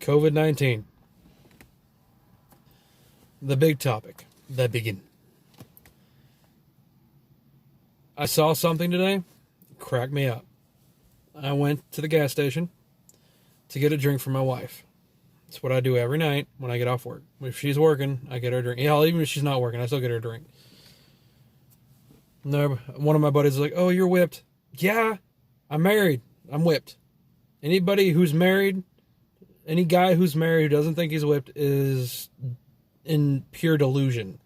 COVID-19. The big topic. The begin. I saw something today. Cracked me up. I went to the gas station to get a drink for my wife. It's what I do every night when I get off work. If she's working, I get her a drink. Yeah, even if she's not working, I still get her a drink. No, one of my buddies is like, "Oh, you're whipped." Yeah, I'm married. I'm whipped. Anybody who's married, any guy who's married who doesn't think he's whipped is in pure delusion.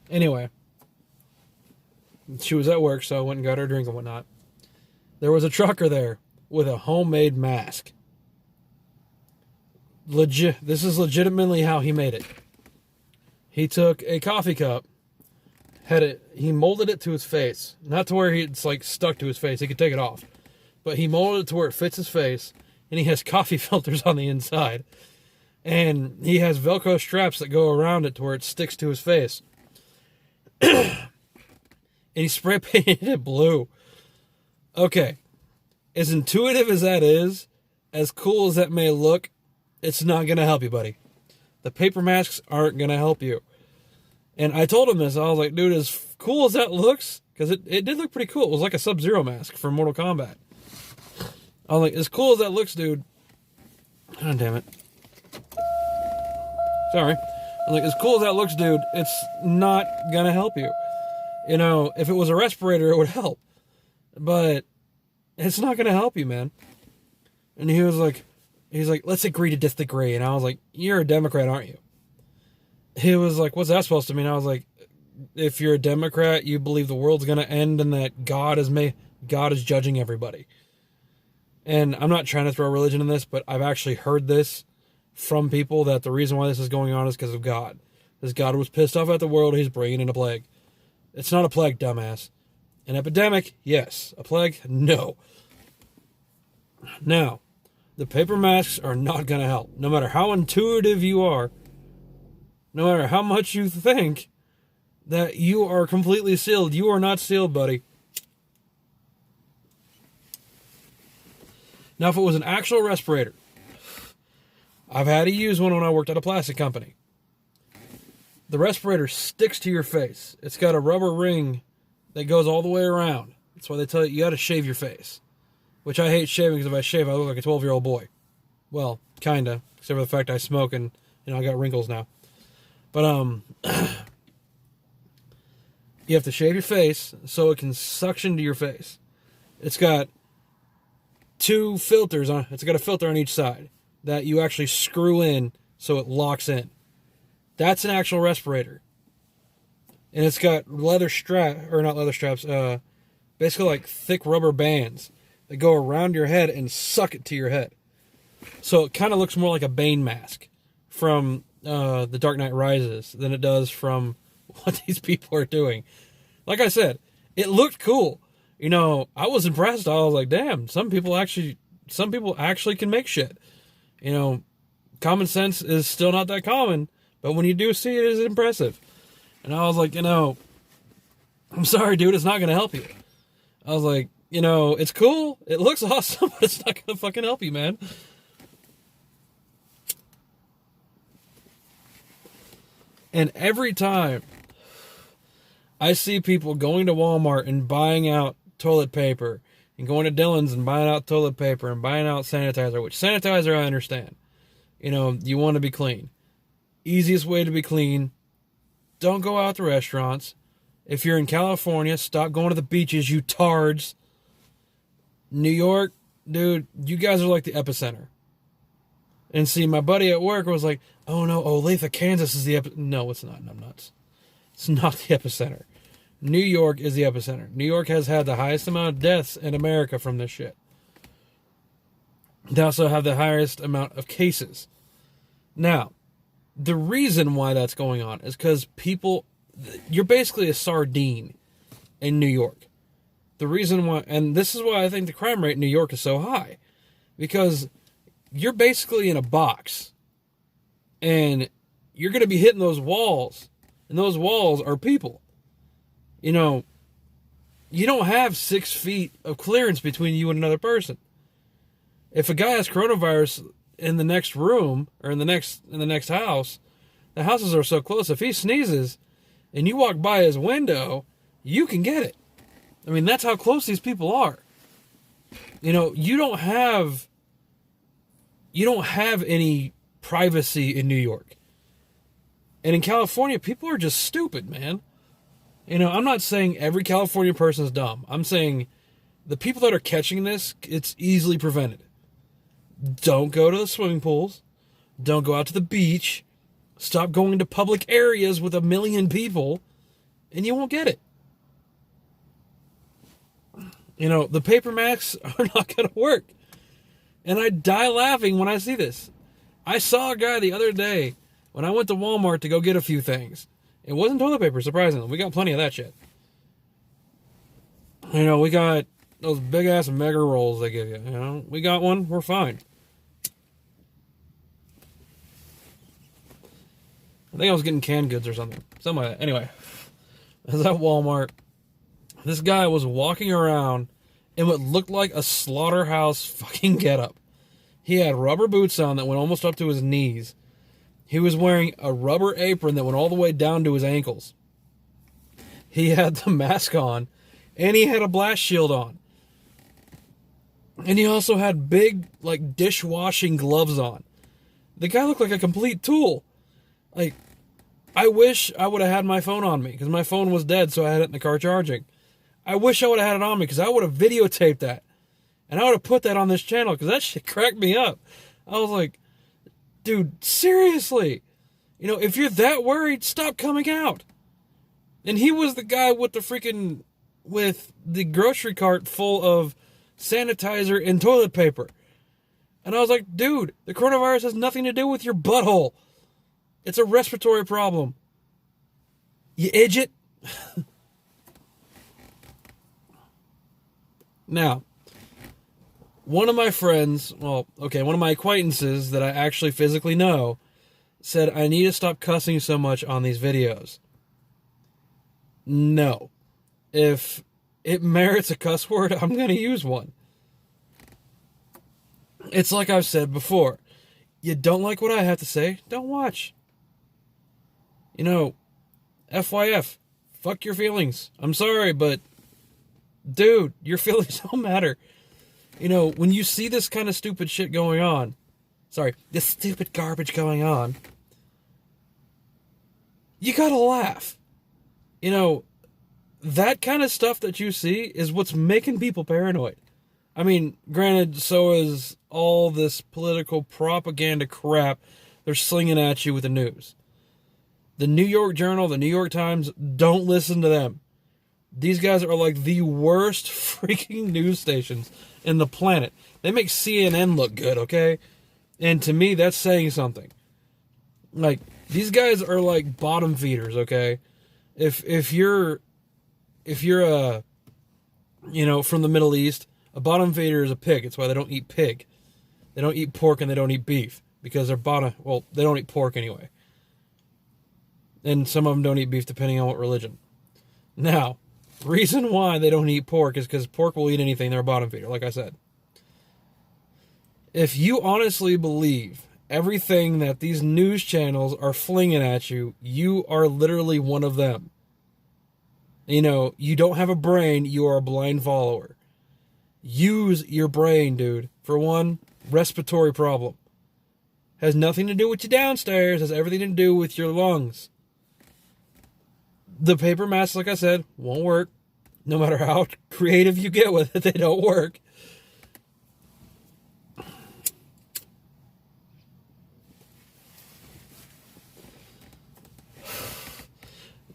Anyway, she was at work, so I went and got her a drink and whatnot. There was a trucker there with a homemade mask. This is legitimately how he made it. He took a coffee cup, he molded it to his face. Not to where it's like stuck to his face. He could take it off. But he molded it to where it fits his face, and he has coffee filters on the inside. And he has Velcro straps that go around it to where it sticks to his face. And he spray painted it blue. Okay. As intuitive as that is, as cool as that may look, it's not going to help you, buddy. The paper masks aren't going to help you. And I told him this. I was like, dude, as cool as that looks, because it did look pretty cool. It was like a Sub-Zero mask from Mortal Kombat. I was like, as cool as that looks, dude. God damn it. Sorry. I was like, as cool as that looks, dude, it's not going to help you. You know, if it was a respirator, it would help. But it's not going to help you, man. And he's like, let's agree to disagree. And I was like, you're a Democrat, aren't you? He was like, what's that supposed to mean? I was like, if you're a Democrat, you believe the world's going to end and that God is judging everybody. And I'm not trying to throw religion in this, but I've actually heard this from people that the reason why this is going on is because of God. Because God was pissed off at the world, he's bringing in a plague. It's not a plague, dumbass. An epidemic, yes. A plague, no. Now, the paper masks are not going to help. No matter how intuitive you are, no matter how much you think that you are completely sealed, you are not sealed, buddy. Now, if it was an actual respirator, I've had to use one when I worked at a plastic company. The respirator sticks to your face. It's got a rubber ring that goes all the way around. That's why they tell you got to shave your face. Which I hate shaving because if I shave, I look like a 12-year-old boy. Well, kinda. Except for the fact I smoke and, I got wrinkles now. But, you have to shave your face so it can suction to your face. It's got two filters on. It's got a filter on each side that you actually screw in so it locks in. That's an actual respirator. And it's got basically like thick rubber bands that go around your head and suck it to your head. So it kind of looks more like a Bane mask from The Dark Knight Rises than it does from what these people are doing. Like I said, it looked cool. I was impressed. I was like, damn, some people actually can make shit. Common sense is still not that common, but when you do see it, it's impressive. And I was like, I'm sorry, dude, it's not going to help you. I was like, it's cool. It looks awesome, but it's not going to fucking help you, man. And every time I see people going to Walmart and buying out toilet paper and going to Dillon's and buying out toilet paper and buying out sanitizer, which sanitizer I understand. You want to be clean. Easiest way to be clean, don't go out to restaurants. If you're in California, stop going to the beaches, you tards. New York, dude, you guys are like the epicenter. And see, my buddy at work was like, oh no, Olathe, Kansas is the epicenter. No, it's not. I'm nuts. It's not the epicenter. New York is the epicenter. New York has had the highest amount of deaths in America from this shit. They also have the highest amount of cases. Now, the reason why that's going on is because you're basically a sardine in New York. The reason why, and this is why I think the crime rate in New York is so high, because you're basically in a box, and you're going to be hitting those walls, and those walls are people. You don't have 6 feet of clearance between you and another person. If a guy has coronavirus, in the next room or in the next house, the houses are so close. If he sneezes and you walk by his window, you can get it. I mean, that's how close these people are. You know, you don't have any privacy in New York. And in California, people are just stupid, man. You know, I'm not saying every California person is dumb. I'm saying the people that are catching this, it's easily prevented. Don't go to the swimming pools. Don't go out to the beach. Stop going to public areas with 1 million people, and you won't get it. You know, the paper masks are not going to work. And I die laughing when I see this. I saw a guy the other day when I went to Walmart to go get a few things. It wasn't toilet paper, surprisingly. We got plenty of that shit. You know, we got those big-ass mega rolls they give you. You know, we got one. We're fine. I think I was getting canned goods or something. Something like that. Anyway, I was at Walmart. This guy was walking around in what looked like a slaughterhouse fucking getup. He had rubber boots on that went almost up to his knees. He was wearing a rubber apron that went all the way down to his ankles. He had the mask on, and he had a blast shield on. And he also had big, like, dishwashing gloves on. The guy looked like a complete tool. Like, I wish I would have had my phone on me, because my phone was dead, so I had it in the car charging. I wish I would have had it on me, because I would have videotaped that. And I would have put that on this channel, because that shit cracked me up. I was like, dude, seriously? You know, if you're that worried, stop coming out. And he was the guy with the grocery cart full of sanitizer and toilet paper. And I was like, dude, the coronavirus has nothing to do with your butthole. It's a respiratory problem. You idiot. Now, one of my friends, one of my acquaintances that I actually physically know said, I need to stop cussing so much on these videos. No. If it merits a cuss word, I'm going to use one. It's like I've said before. You don't like what I have to say? Don't watch. You know, FYF. Fuck your feelings. I'm sorry, but dude, your feelings don't matter. You know, when you see this kind of stupid shit going on, this stupid garbage going on, you gotta laugh. You know, that kind of stuff that you see is what's making people paranoid. I mean, granted, so is all this political propaganda crap they're slinging at you with the news. The New York Journal, the New York Times, don't listen to them. These guys are like the worst freaking news stations in the planet. They make CNN look good, okay? And to me, that's saying something. Like, these guys are like bottom feeders, okay? If you're from the Middle East, a bottom feeder is a pig. It's why they don't eat pig. They don't eat pork and they don't eat beef because they're they don't eat pork anyway. And some of them don't eat beef depending on what religion. Now, reason why they don't eat pork is because pork will eat anything. They're a bottom feeder, like I said. If you honestly believe everything that these news channels are flinging at you, you are literally one of them. You know, you don't have a brain, you are a blind follower. Use your brain, dude. For one, respiratory problem. Has nothing to do with you downstairs, has everything to do with your lungs. The paper masks, like I said, won't work. No matter how creative you get with it, they don't work.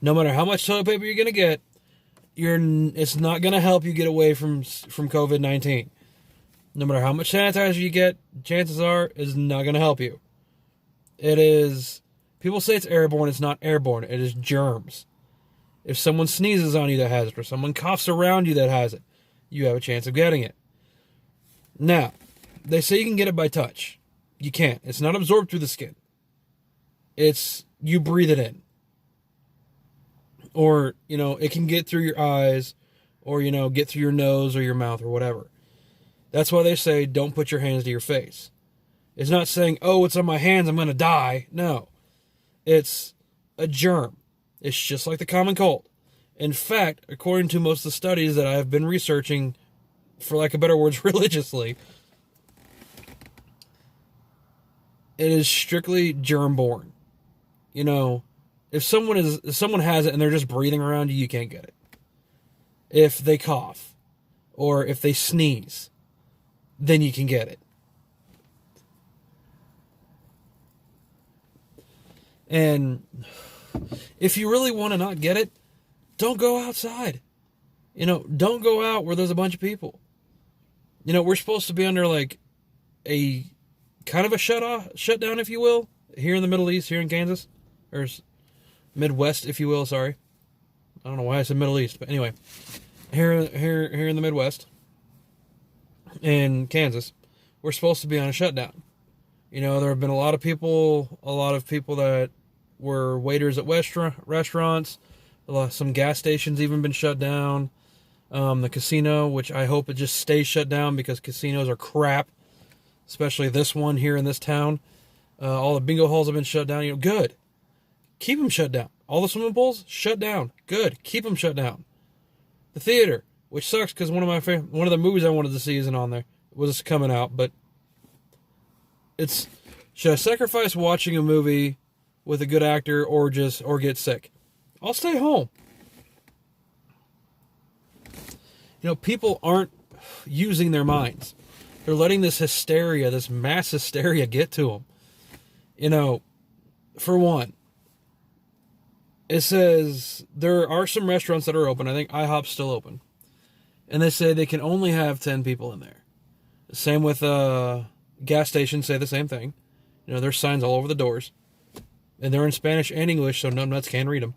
No matter how much toilet paper you're going to get, it's not going to help you get away from COVID-19. No matter how much sanitizer you get, chances are it's not going to help you. People say it's airborne, it's not airborne, it is germs. If someone sneezes on you that has it, or someone coughs around you that has it, you have a chance of getting it. Now, they say you can get it by touch. You can't. It's not absorbed through the skin. You breathe it in. Or, it can get through your eyes, or, get through your nose or your mouth or whatever. That's why they say don't put your hands to your face. It's not saying, oh, it's on my hands, I'm going to die. No. It's a germ. It's just like the common cold. In fact, according to most of the studies that I've been researching, for lack of better words, religiously, it is strictly germ-borne. You know, if someone has it and they're just breathing around you, you can't get it. If they cough or if they sneeze, then you can get it. And if you really want to not get it, don't go outside. You know, don't go out where there's a bunch of people. You know, we're supposed to be under like a kind of a shutdown, if you will, here in the Middle East, here in Kansas, or Midwest, if you will. Sorry, I don't know why I said Middle East, but anyway, here in the Midwest, in Kansas, we're supposed to be on a shutdown. You know, there have been a lot of people that were waiters at restaurants. Some gas stations even been shut down. The casino, which I hope it just stays shut down because casinos are crap, especially this one here in this town. All the bingo halls have been shut down. You know, good. Keep them shut down. All the swimming pools, shut down. Good. Keep them shut down. The theater, which sucks because one of the movies I wanted to see isn't on there. It was coming out, but should I sacrifice watching a movie with a good actor or get sick? I'll stay home. You know, people aren't using their minds. They're letting this mass hysteria get to them. You know, for one, it says there are some restaurants that are open. I think IHOP's still open. And they say they can only have 10 people in there. Same with gas stations say the same thing. You know, there's signs all over the doors. And they're in Spanish and English, so numbnuts can read them.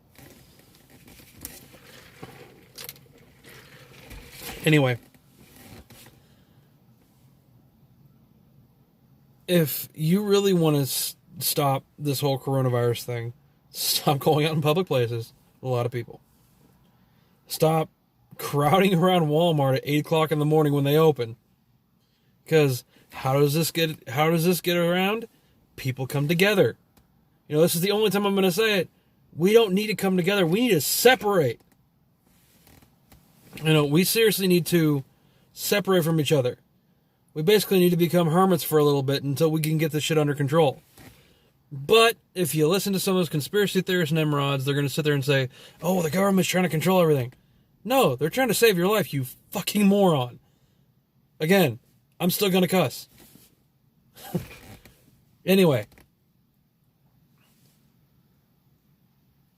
Anyway, if you really want to stop this whole coronavirus thing, stop going out in public places with a lot of people. Stop crowding around Walmart at 8 o'clock in the morning when they open. Because how does this get around? People come together. You know, this is the only time I'm going to say it. We don't need to come together. We need to separate. You know, we seriously need to separate from each other. We basically need to become hermits for a little bit until we can get this shit under control. But if you listen to some of those conspiracy theorists and Nimrods, they're going to sit there and say, oh, the government's trying to control everything. No, they're trying to save your life, you fucking moron. Again, I'm still going to cuss. Anyway.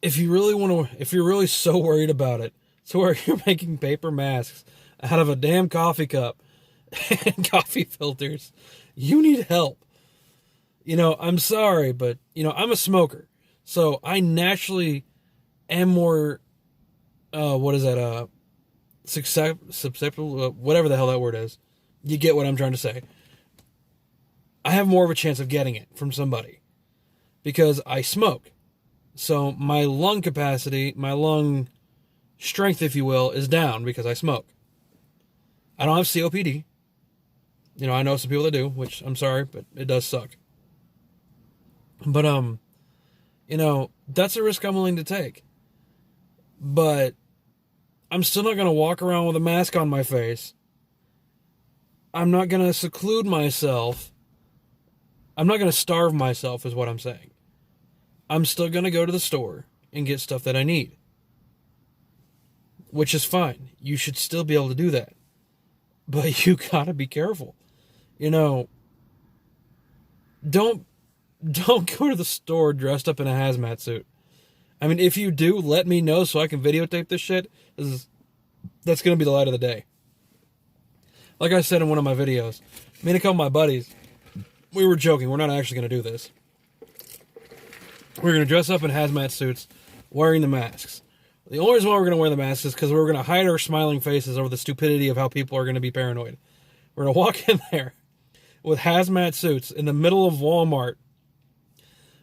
If you're really so worried about it, to where you're making paper masks out of a damn coffee cup and coffee filters, you need help. You know, I'm sorry, but, you know, I'm a smoker. So I naturally am more, susceptible, whatever the hell that word is. You get what I'm trying to say. I have more of a chance of getting it from somebody because I smoke. So my lung capacity, my lung strength, if you will, is down because I smoke. I don't have COPD. You know, I know some people that do, which I'm sorry, but it does suck. But, you know, that's a risk I'm willing to take. But I'm still not going to walk around with a mask on my face. I'm not going to seclude myself. I'm not going to starve myself, is what I'm saying. I'm still going to go to the store and get stuff that I need. Which is fine. You should still be able to do that. But you gotta be careful. You know, don't go to the store dressed up in a hazmat suit. I mean, if you do, let me know so I can videotape this shit. That's going to be the light of the day. Like I said in one of my videos, me and a couple of my buddies, we were joking. We're not actually going to do this. We're going to dress up in hazmat suits, wearing the masks. The only reason why we're going to wear the masks is because we're going to hide our smiling faces over the stupidity of how people are going to be paranoid. We're going to walk in there with hazmat suits in the middle of Walmart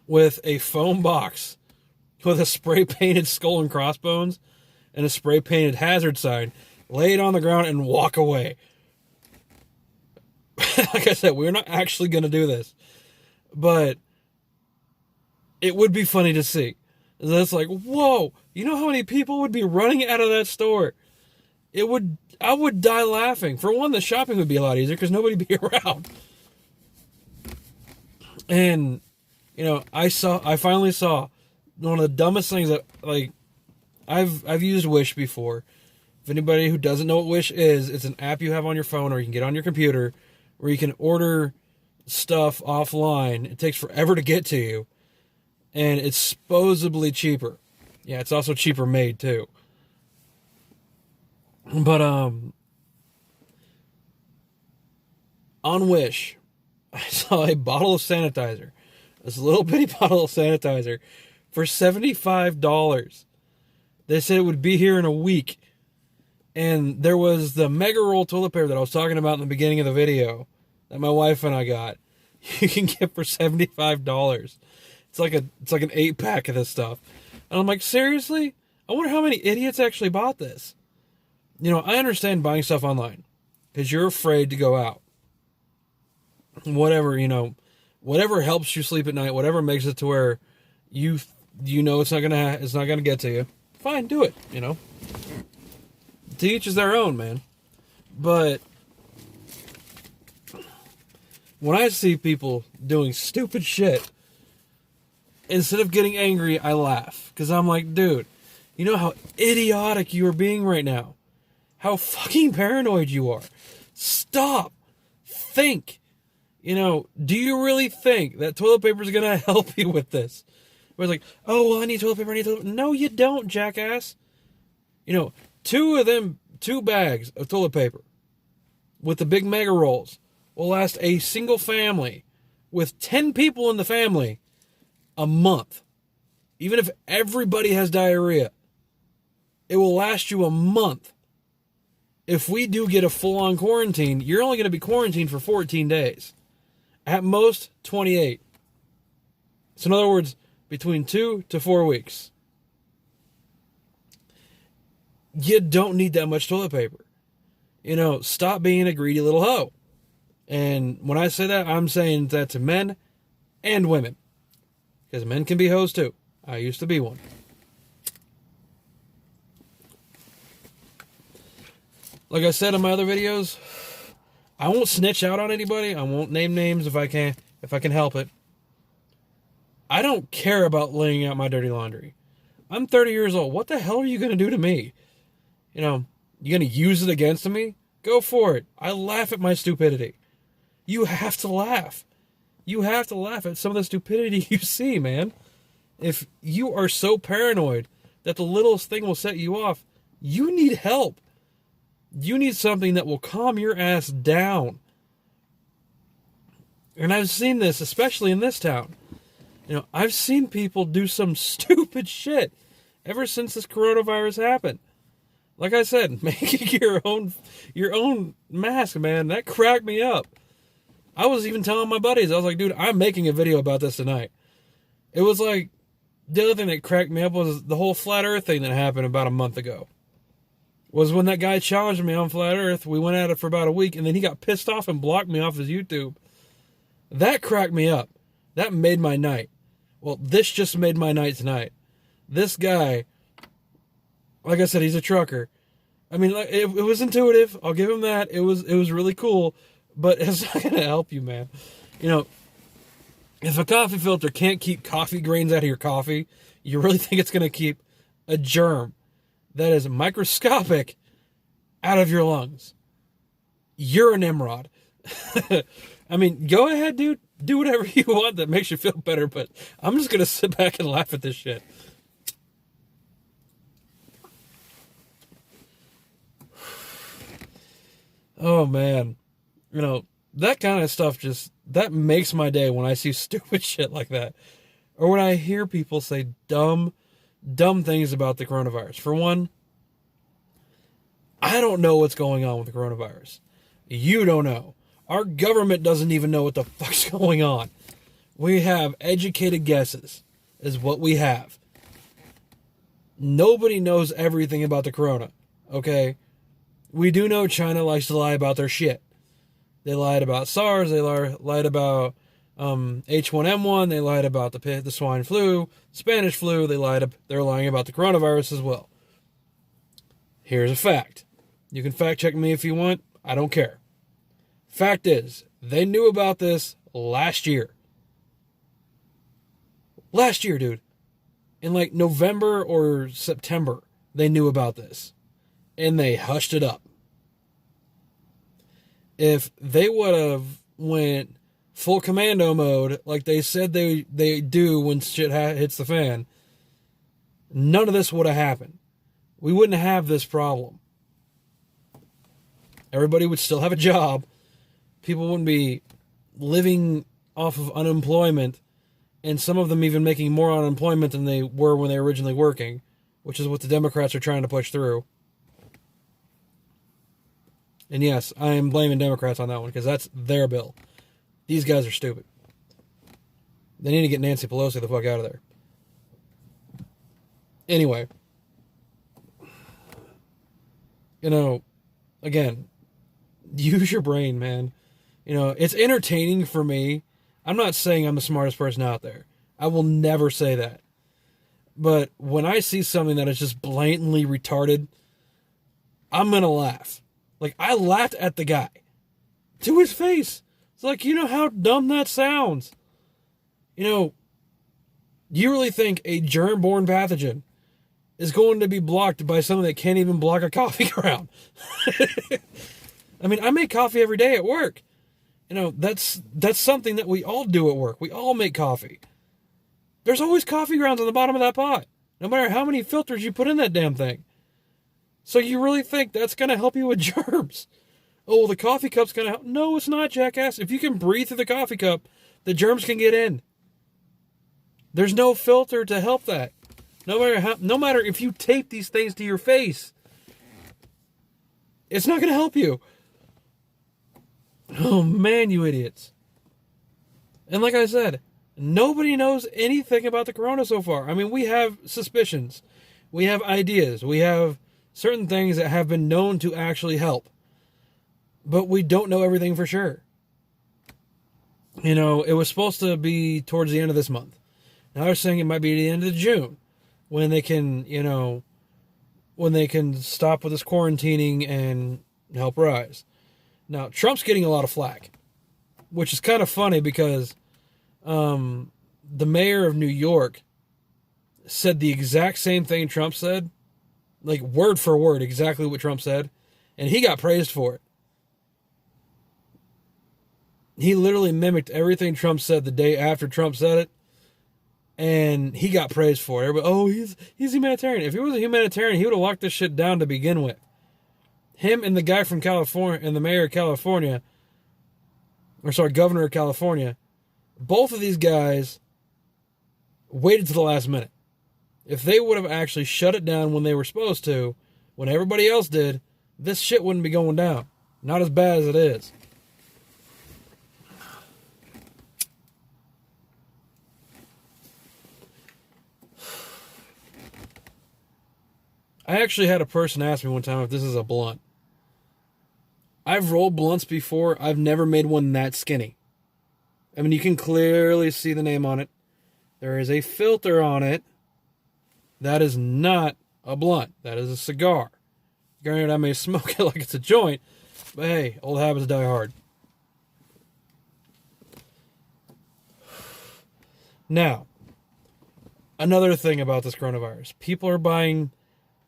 with a foam box with a spray-painted skull and crossbones and a spray-painted hazard sign, lay it on the ground and walk away. like I said, we're not actually going to do this. But it would be funny to see. That's like, whoa, you know how many people would be running out of that store? I would die laughing. For one, the shopping would be a lot easier because nobody would be around. And, I finally saw one of the dumbest things that, like, I've used Wish before. If anybody who doesn't know what Wish is, it's an app you have on your phone or you can get on your computer where you can order stuff offline. It takes forever to get to you. And it's supposedly cheaper. Yeah, it's also cheaper made too. But on Wish, I saw a bottle of sanitizer. This little bitty bottle of sanitizer for $75. They said it would be here in a week. And there was the mega roll toilet paper that I was talking about in the beginning of the video that my wife and I got. You can get for $75. It's like an 8-pack of this stuff. And I'm like, seriously? I wonder how many idiots actually bought this. I understand buying stuff online because you're afraid to go out. Whatever, whatever helps you sleep at night, whatever makes it to where you know it's not gonna get to you. Fine, do it. To each is their own, man. But when I see people doing stupid shit, instead of getting angry, I laugh. Because I'm like, dude, you know how idiotic you are being right now? How fucking paranoid you are. Stop. Think. Do you really think that toilet paper is going to help you with this? Where it's like, oh, well, I need toilet paper, No, you don't, jackass. 2 bags of toilet paper with the big mega rolls will last a single family with 10 people in the family a month. Even if everybody has diarrhea, it will last you a month. If we do get a full-on quarantine, you're only going to be quarantined for 14 days. At most, 28. So in other words, between 2 to 4 weeks. You don't need that much toilet paper. Stop being a greedy little hoe. And when I say that, I'm saying that to men and women. Because men can be hoes too. I used to be one. Like I said in my other videos, I won't snitch out on anybody. I won't name names if I can help it. I don't care about laying out my dirty laundry. I'm 30 years old. What the hell are you going to do to me? You going to use it against me? Go for it. I laugh at my stupidity. You have to laugh. You have to laugh at some of the stupidity you see, man. If you are so paranoid that the littlest thing will set you off, you need help. You need something that will calm your ass down. And I've seen this, especially in this town. I've seen people do some stupid shit ever since this coronavirus happened. Like I said, making your own mask, man, that cracked me up. I was even telling my buddies, I was like, dude, I'm making a video about this tonight. It was like, the other thing that cracked me up was the whole flat earth thing that happened about a month ago. Was when that guy challenged me on flat earth, we went at it for about a week, and then he got pissed off and blocked me off his YouTube. That cracked me up. That made my night. Well, this just made my night tonight. This guy, like I said, he's a trucker. I mean, it was intuitive. I'll give him that. It was really cool, but it's not going to help you, man. If a coffee filter can't keep coffee grains out of your coffee, you really think it's going to keep a germ that is microscopic out of your lungs? You're a Nimrod. I mean, go ahead, dude. Do whatever you want that makes you feel better, but I'm just going to sit back and laugh at this shit. Oh, man. That kind of stuff that makes my day when I see stupid shit like that. Or when I hear people say dumb things about the coronavirus. For one, I don't know what's going on with the coronavirus. You don't know. Our government doesn't even know what the fuck's going on. We have educated guesses, is what we have. Nobody knows everything about the corona, okay? We do know China likes to lie about their shit. They lied about SARS. They lied about H1N1. They lied about the swine flu, Spanish flu. They're lying about the coronavirus as well. Here's a fact. You can fact check me if you want. I don't care. Fact is, they knew about this last year. Last year, dude. In like November or September, they knew about this. And they hushed it up. If they would have went full commando mode like they said they do when shit hits the fan, none of this would have happened. We wouldn't have this problem. Everybody would still have a job. People wouldn't be living off of unemployment, and some of them even making more unemployment than they were when they were originally working, which is what the Democrats are trying to push through. And yes, I am blaming Democrats on that one because that's their bill. These guys are stupid. They need to get Nancy Pelosi the fuck out of there. Anyway, again, use your brain, man. It's entertaining for me. I'm not saying I'm the smartest person out there. I will never say that. But when I see something that is just blatantly retarded, I'm going to laugh. Like, I laughed at the guy. To his face. It's like, you know how dumb that sounds. You really think a germ-borne pathogen is going to be blocked by something that can't even block a coffee ground? I mean, I make coffee every day at work. That's something that we all do at work. We all make coffee. There's always coffee grounds on the bottom of that pot, no matter how many filters you put in that damn thing. So you really think that's going to help you with germs? Oh, well, the coffee cup's going to help. No, it's not, jackass. If you can breathe through the coffee cup, the germs can get in. There's no filter to help that. No matter if you tape these things to your face, it's not going to help you. Oh, man, you idiots. And like I said, nobody knows anything about the corona so far. I mean, we have suspicions. We have ideas. We have certain things that have been known to actually help. But we don't know everything for sure. It was supposed to be towards the end of this month. Now they're saying it might be the end of June when they can, when they can stop with this quarantining and help rise. Now, Trump's getting a lot of flack, which is kind of funny because the mayor of New York said the exact same thing Trump said, like word for word, exactly what Trump said, and he got praised for it. He literally mimicked everything Trump said the day after Trump said it, and he got praised for it. Everybody, he's humanitarian. If he was a humanitarian, he would have locked this shit down to begin with. Him and the guy from California, and the mayor of California, governor of California, both of these guys waited to the last minute. If they would have actually shut it down when they were supposed to, when everybody else did, this shit wouldn't be going down. Not as bad as it is. I actually had a person ask me one time if this is a blunt. I've rolled blunts before. I've never made one that skinny. I mean, you can clearly see the name on it. There is a filter on it. That is not a blunt. That is a cigar. Granted, I may smoke it like it's a joint, but hey, old habits die hard. Now, another thing about this coronavirus. People are buying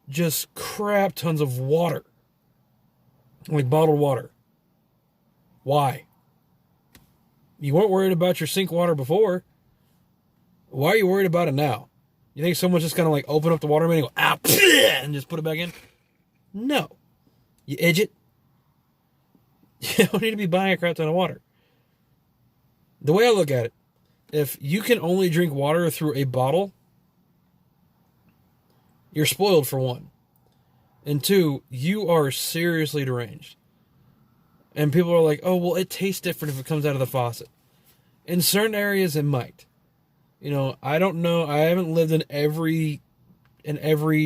just crap tons of water. Like bottled water. Why? You weren't worried about your sink water before. Why are you worried about it now? You think someone's just gonna like open up the water main and go, ah, and just put it back in? No. You idiot. You don't need to be buying a crap ton of water. The way I look at it, if you can only drink water through a bottle, you're spoiled for one. And two, you are seriously deranged. And people are like, oh, well, it tastes different if it comes out of the faucet. In certain areas, it might. I don't know. I haven't lived in every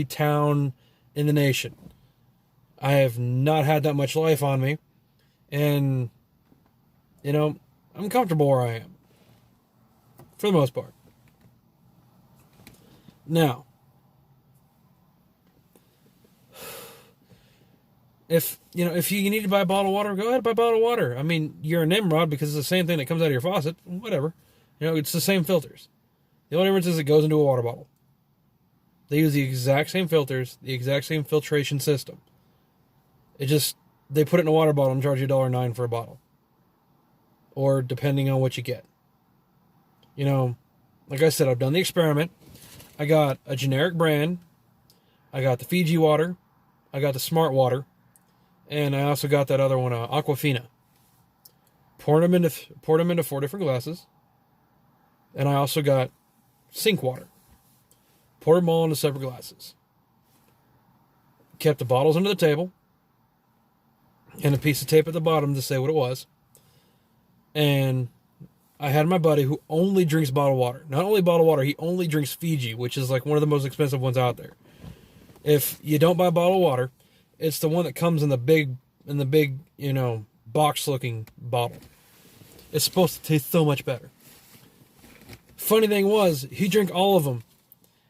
town in the nation. I have not had that much life on me. And I'm comfortable where I am. For the most part. Now, if you need to buy a bottle of water, go ahead and buy a bottle of water. I mean, you're a Nimrod because it's the same thing that comes out of your faucet. Whatever. It's the same filters. The only difference is it goes into a water bottle. They use the exact same filters, the exact same filtration system. They put it in a water bottle and charge you $1.09 for a bottle. Or depending on what you get. Like I said, I've done the experiment. I got a generic brand. I got the Fiji water. I got the Smart water. And I also got that other one, Aquafina. Poured them into 4 different glasses. And I also got sink water. Poured them all into separate glasses. Kept the bottles under the table. And a piece of tape at the bottom to say what it was. And I had my buddy who only drinks bottled water. Not only bottled water, he only drinks Fiji, which is like one of the most expensive ones out there. If you don't buy bottled water, it's the one that comes in the big, box-looking bottle. It's supposed to taste so much better. Funny thing was, he drank all of them.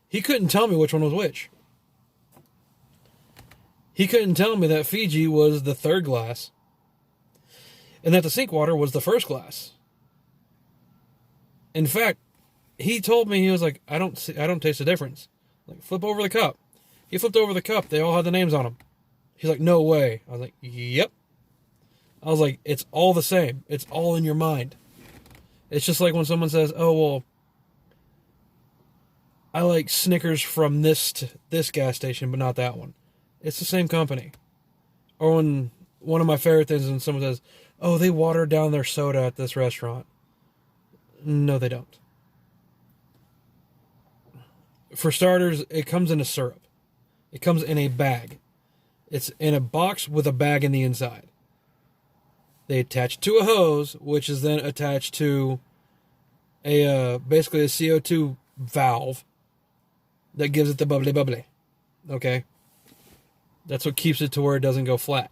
He couldn't tell me which one was which. He couldn't tell me that Fiji was the third glass and that the sink water was the first glass. In fact, he told me, he was like, I don't taste the difference. Like, flip over the cup. He flipped over the cup. They all had the names on them. He's like, no way. I was like, yep. I was like, it's all the same. It's all in your mind. It's just like when someone says, oh, well, I like Snickers from this gas station, but not that one. It's the same company. Or when one of my favorite things is when someone says, oh, they watered down their soda at this restaurant. No, they don't. For starters, it comes in a syrup. It comes in a bag. It's in a box with a bag in the inside. They attach it to a hose, which is then attached to basically a CO2 valve that gives it the bubbly. Okay? That's what keeps it to where it doesn't go flat.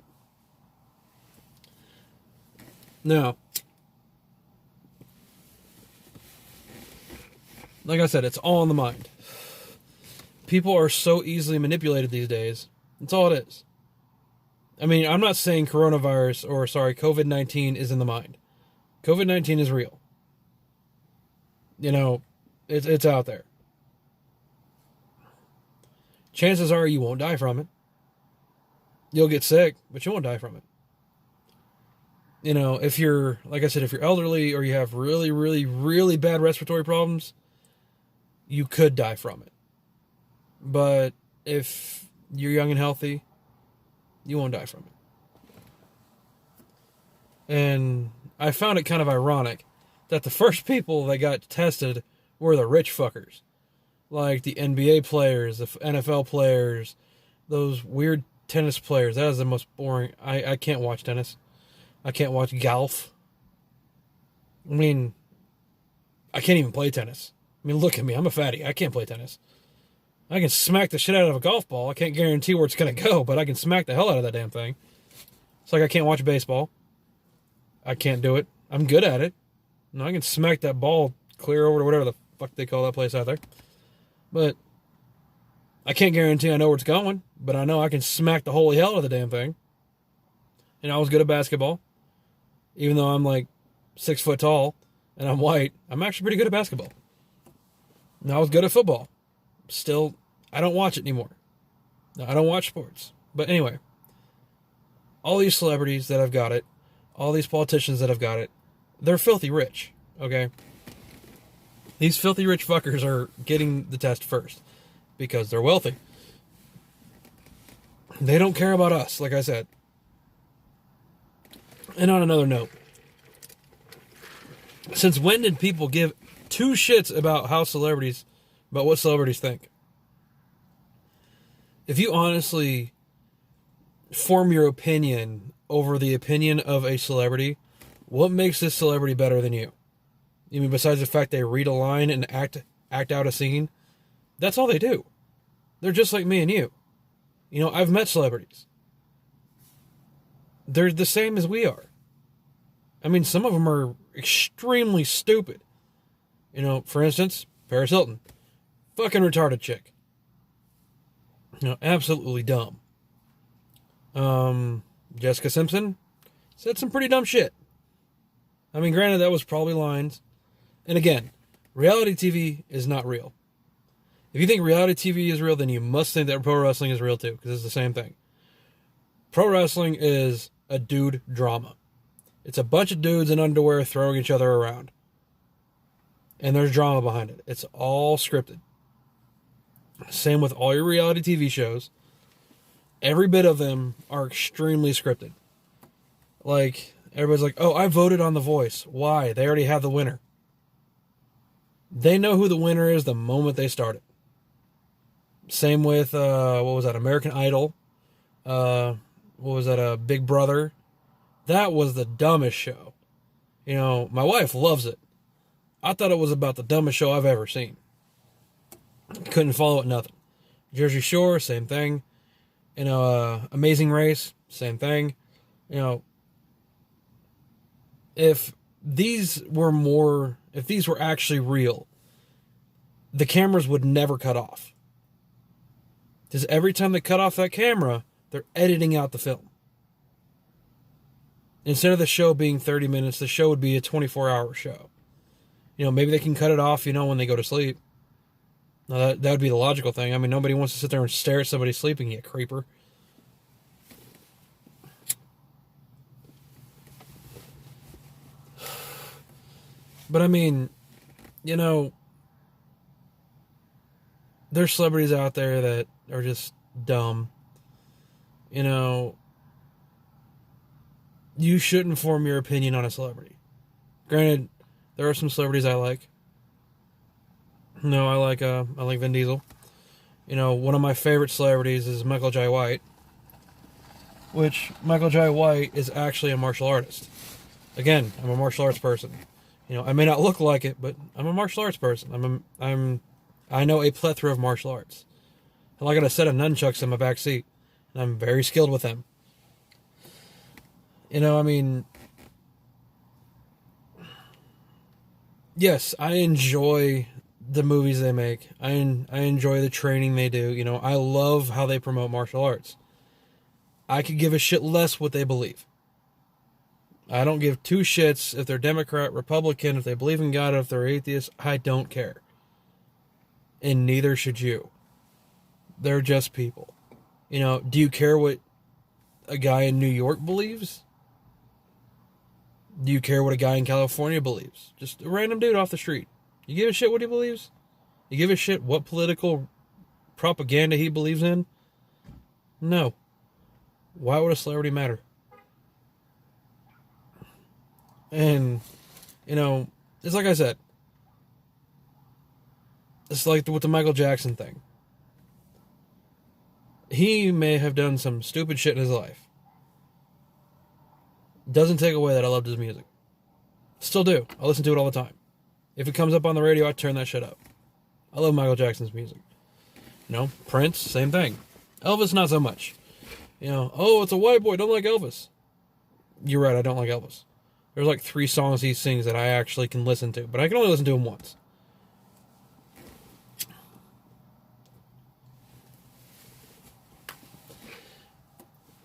Now, like I said, it's all in the mind. People are so easily manipulated these days. That's all it is. I mean, I'm not saying COVID-19 is in the mind. COVID-19 is real. It's out there. Chances are you won't die from it. You'll get sick, but you won't die from it. If you're, like I said, if you're elderly or you have really, really, really bad respiratory problems, you could die from it. But if you're young and healthy, you won't die from it. And I found it kind of ironic that the first people that got tested were the rich fuckers. Like the NBA players, the NFL players, those weird tennis players. That is the most boring. I can't watch tennis. I can't watch golf. I mean, I can't even play tennis. I mean, look at me. I'm a fatty. I can't play tennis. I can smack the shit out of a golf ball. I can't guarantee where it's going to go, but I can smack the hell out of that damn thing. It's like I can't watch baseball. I can't do it. I'm good at it. No, I can smack that ball clear over to whatever the fuck they call that place out there. But I can't guarantee I know where it's going, but I know I can smack the holy hell out of the damn thing. And I was good at basketball. Even though I'm like 6 foot tall and I'm white, I'm actually pretty good at basketball. And I was good at football. Still, I don't watch it anymore. I don't watch sports. But anyway, all these celebrities that have got it, all these politicians that have got it, they're filthy rich, okay? These filthy rich fuckers are getting the test first because they're wealthy. They don't care about us, like I said. And on another note, since when did people give two shits about what celebrities think? If you honestly form your opinion over the opinion of a celebrity, what makes this celebrity better than you? I mean, besides the fact they read a line and act out a scene, that's all they do. They're just like me and you. I've met celebrities. They're the same as we are. I mean, some of them are extremely stupid. You know, for instance, Paris Hilton. Fucking retarded chick. You know, absolutely dumb. Jessica Simpson said some pretty dumb shit. I mean, granted, that was probably lines. And again, reality TV is not real. If you think reality TV is real, then you must think that pro wrestling is real too, because it's the same thing. Pro wrestling is a dude drama. It's a bunch of dudes in underwear throwing each other around. And there's drama behind it. It's all scripted. Same with all your reality TV shows. Every bit of them are extremely scripted. Like, everybody's like, oh, I voted on The Voice. Why? They already have the winner. They know who the winner is the moment they start it. Same with, what was that, American Idol. What was that, Big Brother. That was the dumbest show. You know, my wife loves it. I thought it was about the dumbest show I've ever seen. Couldn't follow it, nothing. Jersey Shore, same thing. You know, Amazing Race, same thing. You know, if these were actually real, the cameras would never cut off. Because every time they cut off that camera, they're editing out the film. Instead of the show being 30 minutes, the show would be a 24-hour show. You know, maybe they can cut it off, you know, when they go to sleep. Now, that would be the logical thing. I mean, nobody wants to sit there and stare at somebody sleeping, you creeper. But, I mean, you know, there's celebrities out there that are just dumb. You know, you shouldn't form your opinion on a celebrity. Granted, there are some celebrities I like. No, I like Vin Diesel. You know, one of my favorite celebrities is Michael Jai White. Which, Michael Jai White is actually a martial artist. Again, I'm a martial arts person. You know, I may not look like it, but I'm a martial arts person. I know a plethora of martial arts. Hell, I got a set of nunchucks in my back seat, and I'm very skilled with them. You know, I mean, yes, I enjoy the movies they make. I enjoy the training they do. You know, I love how they promote martial arts. I could give a shit less what they believe. I don't give two shits if they're Democrat, Republican, if they believe in God, if they're atheist. I don't care. And neither should you. They're just people. You know, do you care what a guy in New York believes? Do you care what a guy in California believes? Just a random dude off the street. You give a shit what he believes? You give a shit what political propaganda he believes in? No. Why would a celebrity matter? And, you know, it's like I said. It's like with the Michael Jackson thing. He may have done some stupid shit in his life. Doesn't take away that I loved his music. Still do. I listen to it all the time. If it comes up on the radio, I turn that shit up. I love Michael Jackson's music. You know, Prince, same thing. Elvis, not so much. You know, oh, it's a white boy, don't like Elvis. You're right, I don't like Elvis. There's like 3 songs he sings that I actually can listen to, but I can only listen to him once.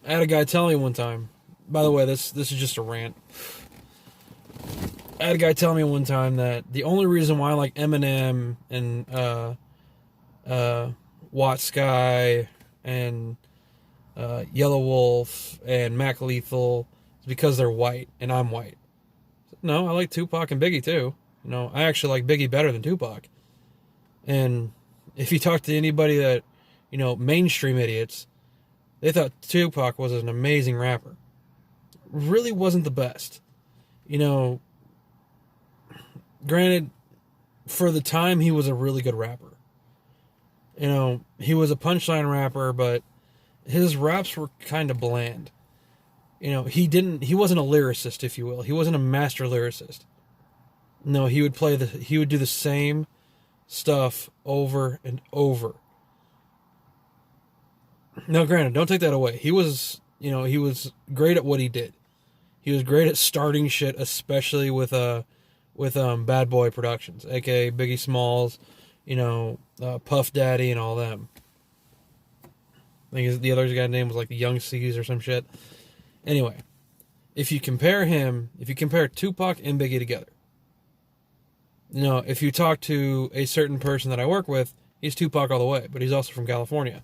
I had a guy tell me one time, by the way, this is just a rant. I had a guy tell me one time that the only reason why I like Eminem and Watt Sky and Yellow Wolf and Mac Lethal is because they're white and I'm white. No, I like Tupac and Biggie too. You know, I actually like Biggie better than Tupac. And if you talk to anybody that, you know, mainstream idiots, they thought Tupac was an amazing rapper. Really wasn't the best. You know, granted, for the time, he was a really good rapper. You know, he was a punchline rapper, but his raps were kind of bland. You know, he wasn't a lyricist, if you will. He wasn't a master lyricist. No, he would do the same stuff over and over. Now, granted, don't take that away. He was great at what he did. He was great at starting shit, especially with Bad Boy Productions, aka Biggie Smalls, Puff Daddy and all them. I think the other guy's name was like the Young C's or some shit. Anyway, if you compare Tupac and Biggie together, if you talk to a certain person that I work with, he's Tupac all the way, but he's also from California.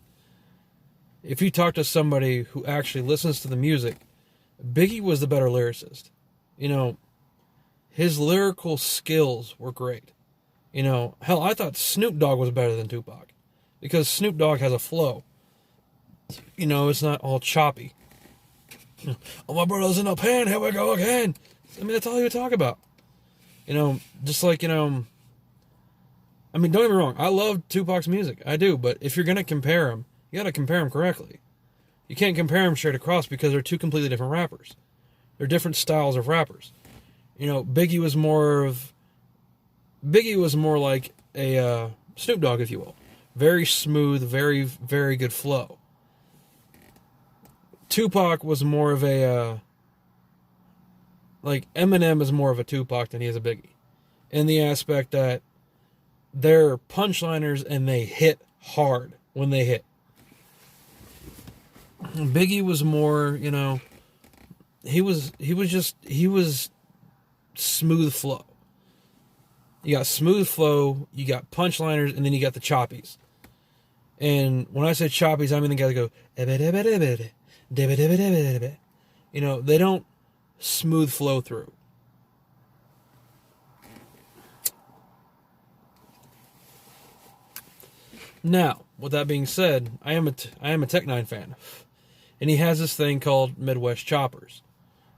If you talk to somebody who actually listens to the music, Biggie was the better lyricist. His lyrical skills were great. Hell, I thought Snoop Dogg was better than Tupac because Snoop Dogg has a flow. It's not all choppy. Oh, my brother's in the pen, here we go again. I mean, that's all he would talk about. Just like, don't get me wrong, I love Tupac's music. I do, but if you're going to compare him, you got to compare him correctly. You can't compare them straight across because they're two completely different rappers. They're different styles of rappers. Biggie was more like a Snoop Dogg, if you will. Very smooth, very, very good flow. Tupac was more of a, Eminem is more of a Tupac than he is a Biggie. In the aspect that they're punchliners and they hit hard when they hit. Biggie was more, he was smooth flow. You got smooth flow, you got punchliners, and then you got the choppies. And when I say choppies, I mean the guys that go, they don't smooth flow through. Now, with that being said, I am a Tech 9 fan. And he has this thing called Midwest choppers.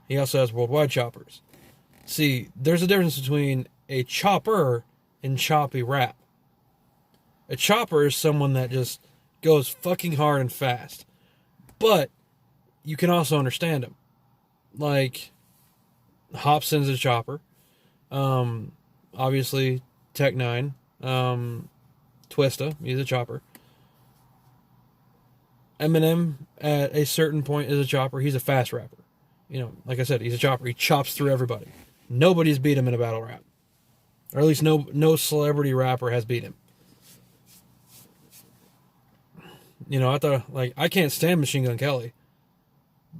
He also has worldwide choppers. See, there's a difference between a chopper and choppy rap. A chopper is someone that just goes fucking hard and fast. But you can also understand him. Like, Hopson's a chopper. Obviously, Tech 9. Twista, he's a chopper. Eminem, at a certain point, is a chopper. He's a fast rapper. Like I said, he's a chopper. He chops through everybody. Nobody's beat him in a battle rap. Or at least no celebrity rapper has beat him. I thought, I can't stand Machine Gun Kelly.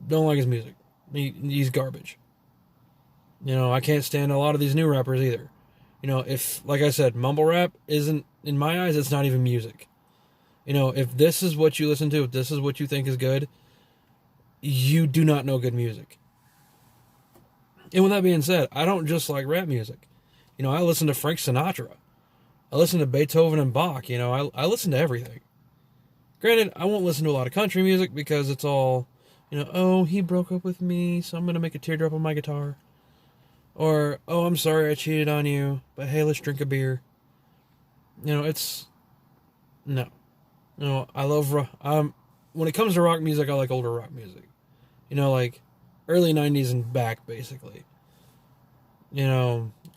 Don't like his music. He's garbage. I can't stand a lot of these new rappers either. If, like I said, mumble rap isn't, in my eyes, it's not even music. If this is what you listen to, if this is what you think is good, you do not know good music. And with that being said, I don't just like rap music. I listen to Frank Sinatra. I listen to Beethoven and Bach. I listen to everything. Granted, I won't listen to a lot of country music because it's all, oh, he broke up with me, so I'm going to make a teardrop on my guitar. Or, oh, I'm sorry I cheated on you, but hey, let's drink a beer. It's... No. I love... when it comes to rock music, I like older rock music. Like early 90s and back, basically.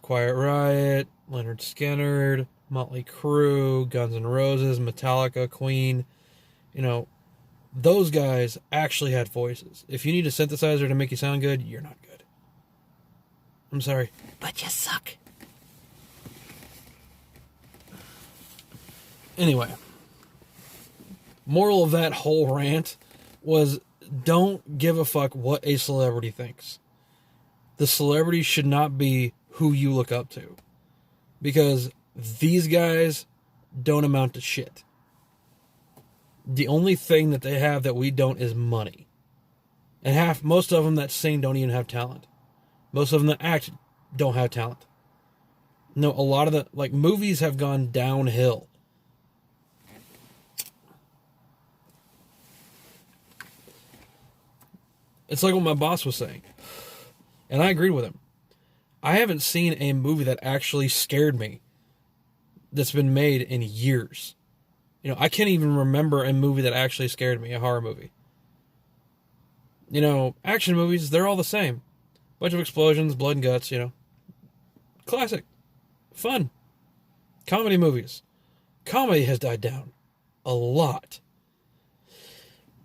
Quiet Riot, Leonard Skinner, Motley Crue, Guns N' Roses, Metallica, Queen. Those guys actually had voices. If you need a synthesizer to make you sound good, you're not good. I'm sorry, but you suck. Anyway, moral of that whole rant was don't give a fuck what a celebrity thinks. The celebrity should not be who you look up to. Because these guys don't amount to shit. The only thing that they have that we don't is money. And most of them that sing don't even have talent. Most of them that act don't have talent. No, a lot of the, movies have gone downhill. It's like what my boss was saying. And I agreed with him. I haven't seen a movie that actually scared me that's been made in years. I can't even remember a movie that actually scared me, a horror movie. Action movies, they're all the same. Bunch of explosions, blood and guts, Classic. Fun. Comedy movies. Comedy has died down. A lot.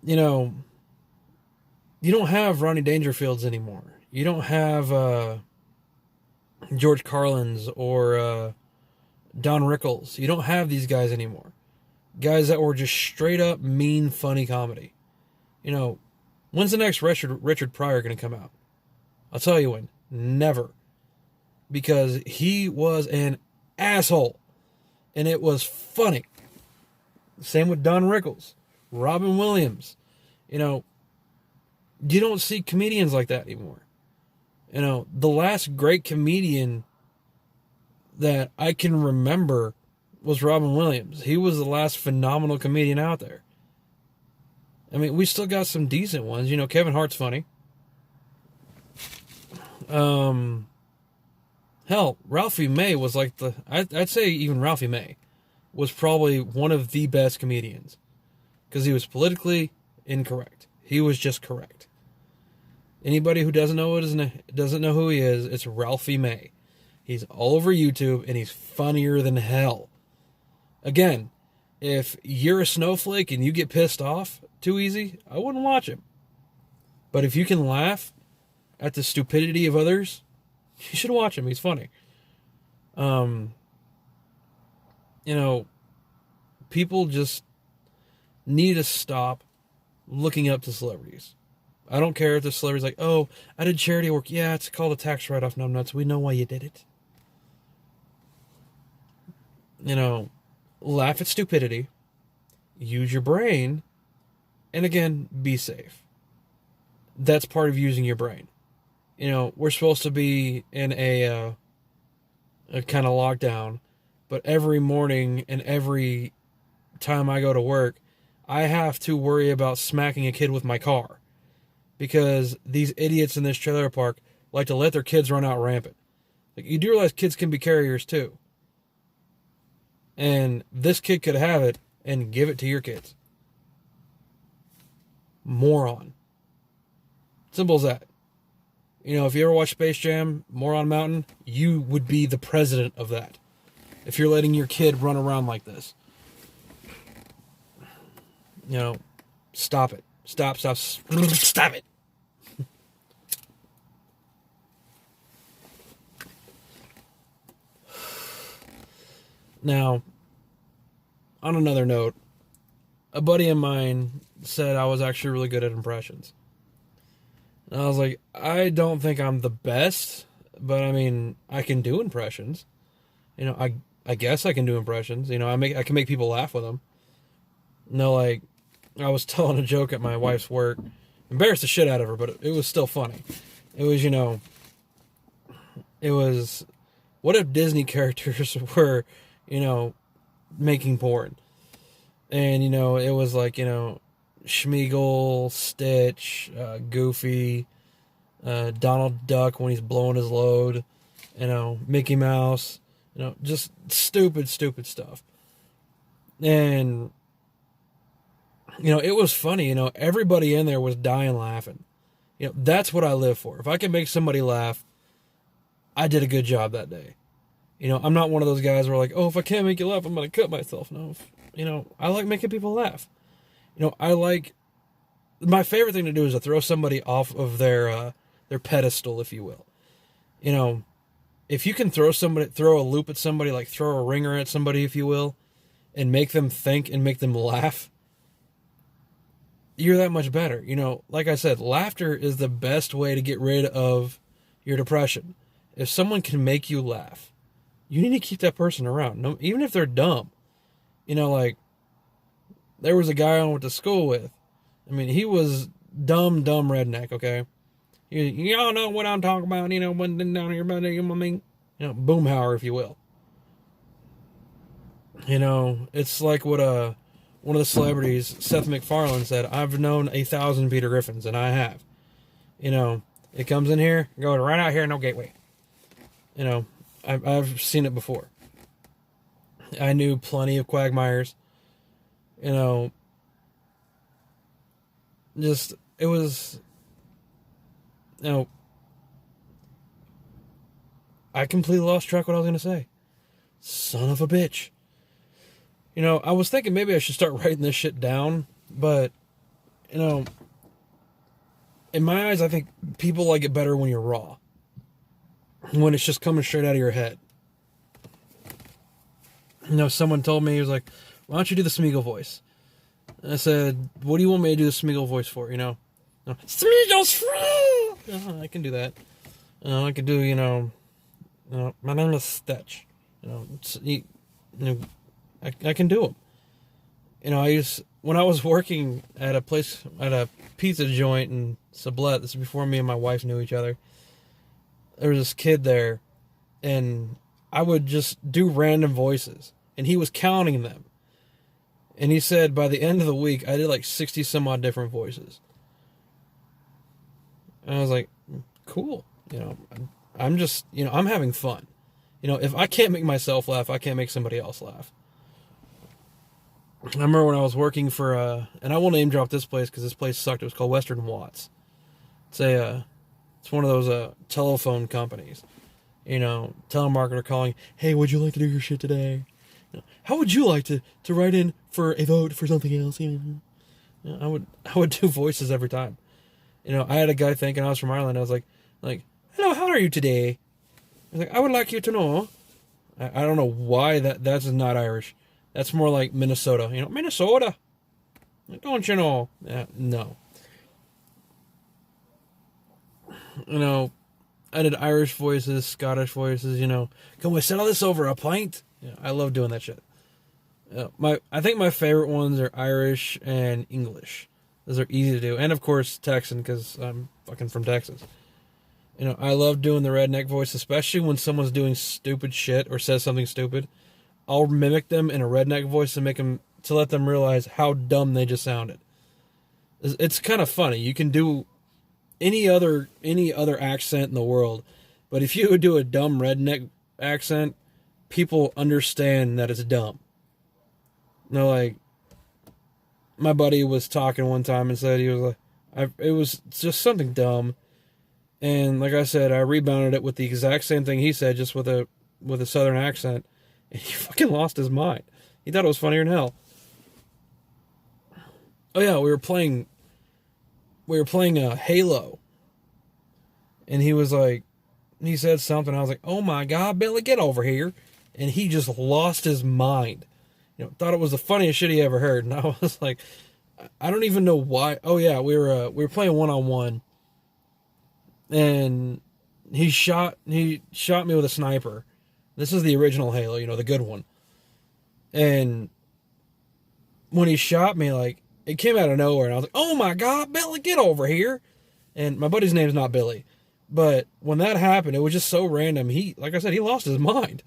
You don't have Rodney Dangerfields anymore. You don't have George Carlins or Don Rickles. You don't have these guys anymore. Guys that were just straight up mean, funny comedy. You know, when's the next Richard Pryor going to come out? I'll tell you when. Never. Because he was an asshole. And it was funny. Same with Don Rickles. Robin Williams. You know, you don't see comedians like that anymore. You know, the last great comedian that I can remember was Robin Williams. He was the last phenomenal comedian out there. I mean, we still got some decent ones. You know, Kevin Hart's funny. Hell, Ralphie May was like I'd say even Ralphie May was probably one of the best comedians. Because he was politically incorrect. He was just correct. Anybody who doesn't know who he is, it's Ralphie May. He's all over YouTube, and he's funnier than hell. Again, if you're a snowflake and you get pissed off too easy, I wouldn't watch him. But if you can laugh at the stupidity of others, you should watch him. He's funny. You know, people just need to stop looking up to celebrities. I don't care if the celebrity's like, oh, I did charity work. Yeah, it's called a tax write-off, numbnuts. We know why you did it. You know, laugh at stupidity, use your brain, and again, be safe. That's part of using your brain. You know, we're supposed to be in a kind of lockdown, but every morning and every time I go to work, I have to worry about smacking a kid with my car because these idiots in this trailer park like to let their kids run out rampant. Like, you do realize kids can be carriers too. And this kid could have it and give it to your kids. Moron. Simple as that. You know, if you ever watch Space Jam, Moron Mountain, you would be the president of that. If you're letting your kid run around like this. You know, stop it. Stop it. Now, on another note, a buddy of mine said I was actually really good at impressions. And I was like, I don't think I'm the best, but I mean, I can do impressions. You know, I guess I can do impressions. You know, I can make people laugh with them. No, like, I was telling a joke at my wife's work. Embarrassed the shit out of her, but it was still funny. It was, you know, what if Disney characters were, you know, making porn? And, you know, it was like, you know, Schmeagol, Stitch, Goofy, Donald Duck when he's blowing his load, you know, Mickey Mouse, you know, just stupid stuff. And, you know, it was funny, you know, everybody in there was dying laughing. You know, that's what I live for. If I can make somebody laugh, I did a good job that day. You know, I'm not one of those guys where like, oh, if I can't make you laugh, I'm going to cut myself. No, you know, I like making people laugh. You know, my favorite thing to do is to throw somebody off of their pedestal, if you will. You know, if you can throw a loop at somebody, like throw a ringer at somebody, if you will, and make them think and make them laugh, you're that much better. You know, like I said, laughter is the best way to get rid of your depression. If someone can make you laugh, you need to keep that person around, even if they're dumb. You know, like, there was a guy I went to school with. I mean, he was dumb redneck, okay? Y'all know what I'm talking about, you know, when down here, you know, Boomhauer, if you will. You know, it's like what one of the celebrities, Seth MacFarlane, said, I've known 1,000 Peter Griffins, and I have. You know, it comes in here, goes right out here, no gateway. You know, I've seen it before. I knew plenty of Quagmires. You know, just, it was, you know, I completely lost track what I was going to say. Son of a bitch. You know, I was thinking maybe I should start writing this shit down, but, you know, in my eyes, I think people like it better when you're raw. When it's just coming straight out of your head. Someone told me, he was like, why don't you do the Smeagol voice? And I said, what do you want me to do the Smeagol voice for, Smeagol's free! I can do that. I can do, my name is Stetch. I can do them. When I was working at a pizza joint in Sublette, this is before me and my wife knew each other, there was this kid there, and I would just do random voices, and he was counting them. And he said by the end of the week, I did like 60 some odd different voices. And I was like, cool. I'm just, I'm having fun. If I can't make myself laugh, I can't make somebody else laugh. I remember when I was working for, and I won't name drop this place because this place sucked. It was called Western Watts. It's one of those telephone companies. Telemarketer calling, hey, would you like to do your shit today? How would you like to write in for a vote for something else? I would do voices every time. I had a guy thinking I was from Ireland. I was like, hello, how are you today? I was like, I would like you to know. I don't know why that's not Irish. That's more like Minnesota. Minnesota. Don't you know? No. I did Irish voices, Scottish voices, Can we settle this over a pint? I love doing that shit. I think my favorite ones are Irish and English. Those are easy to do. And of course, Texan, because I'm fucking from Texas. I love doing the redneck voice, especially when someone's doing stupid shit or says something stupid. I'll mimic them in a redneck voice to let them realize how dumb they just sounded. It's kind of funny. You can do any other accent in the world, but if you would do a dumb redneck accent, people understand that it's dumb. Like my buddy was talking one time and said it was just something dumb, and like I said, I rebounded it with the exact same thing he said, just with a southern accent, and he fucking lost his mind. He thought it was funnier than hell. Oh yeah, we were playing Halo, and he said something. I was like, "Oh my God, Billy, get over here!" And he just lost his mind. Thought it was the funniest shit he ever heard. And I was like, I don't even know why. Oh yeah, we were playing 1-on-1, and he shot me with a sniper. This is the original Halo, the good one. And when he shot me, it came out of nowhere, and I was like, "Oh my God, Billy, get over here!" And my buddy's name's not Billy, but when that happened, it was just so random. Like I said, he lost his mind.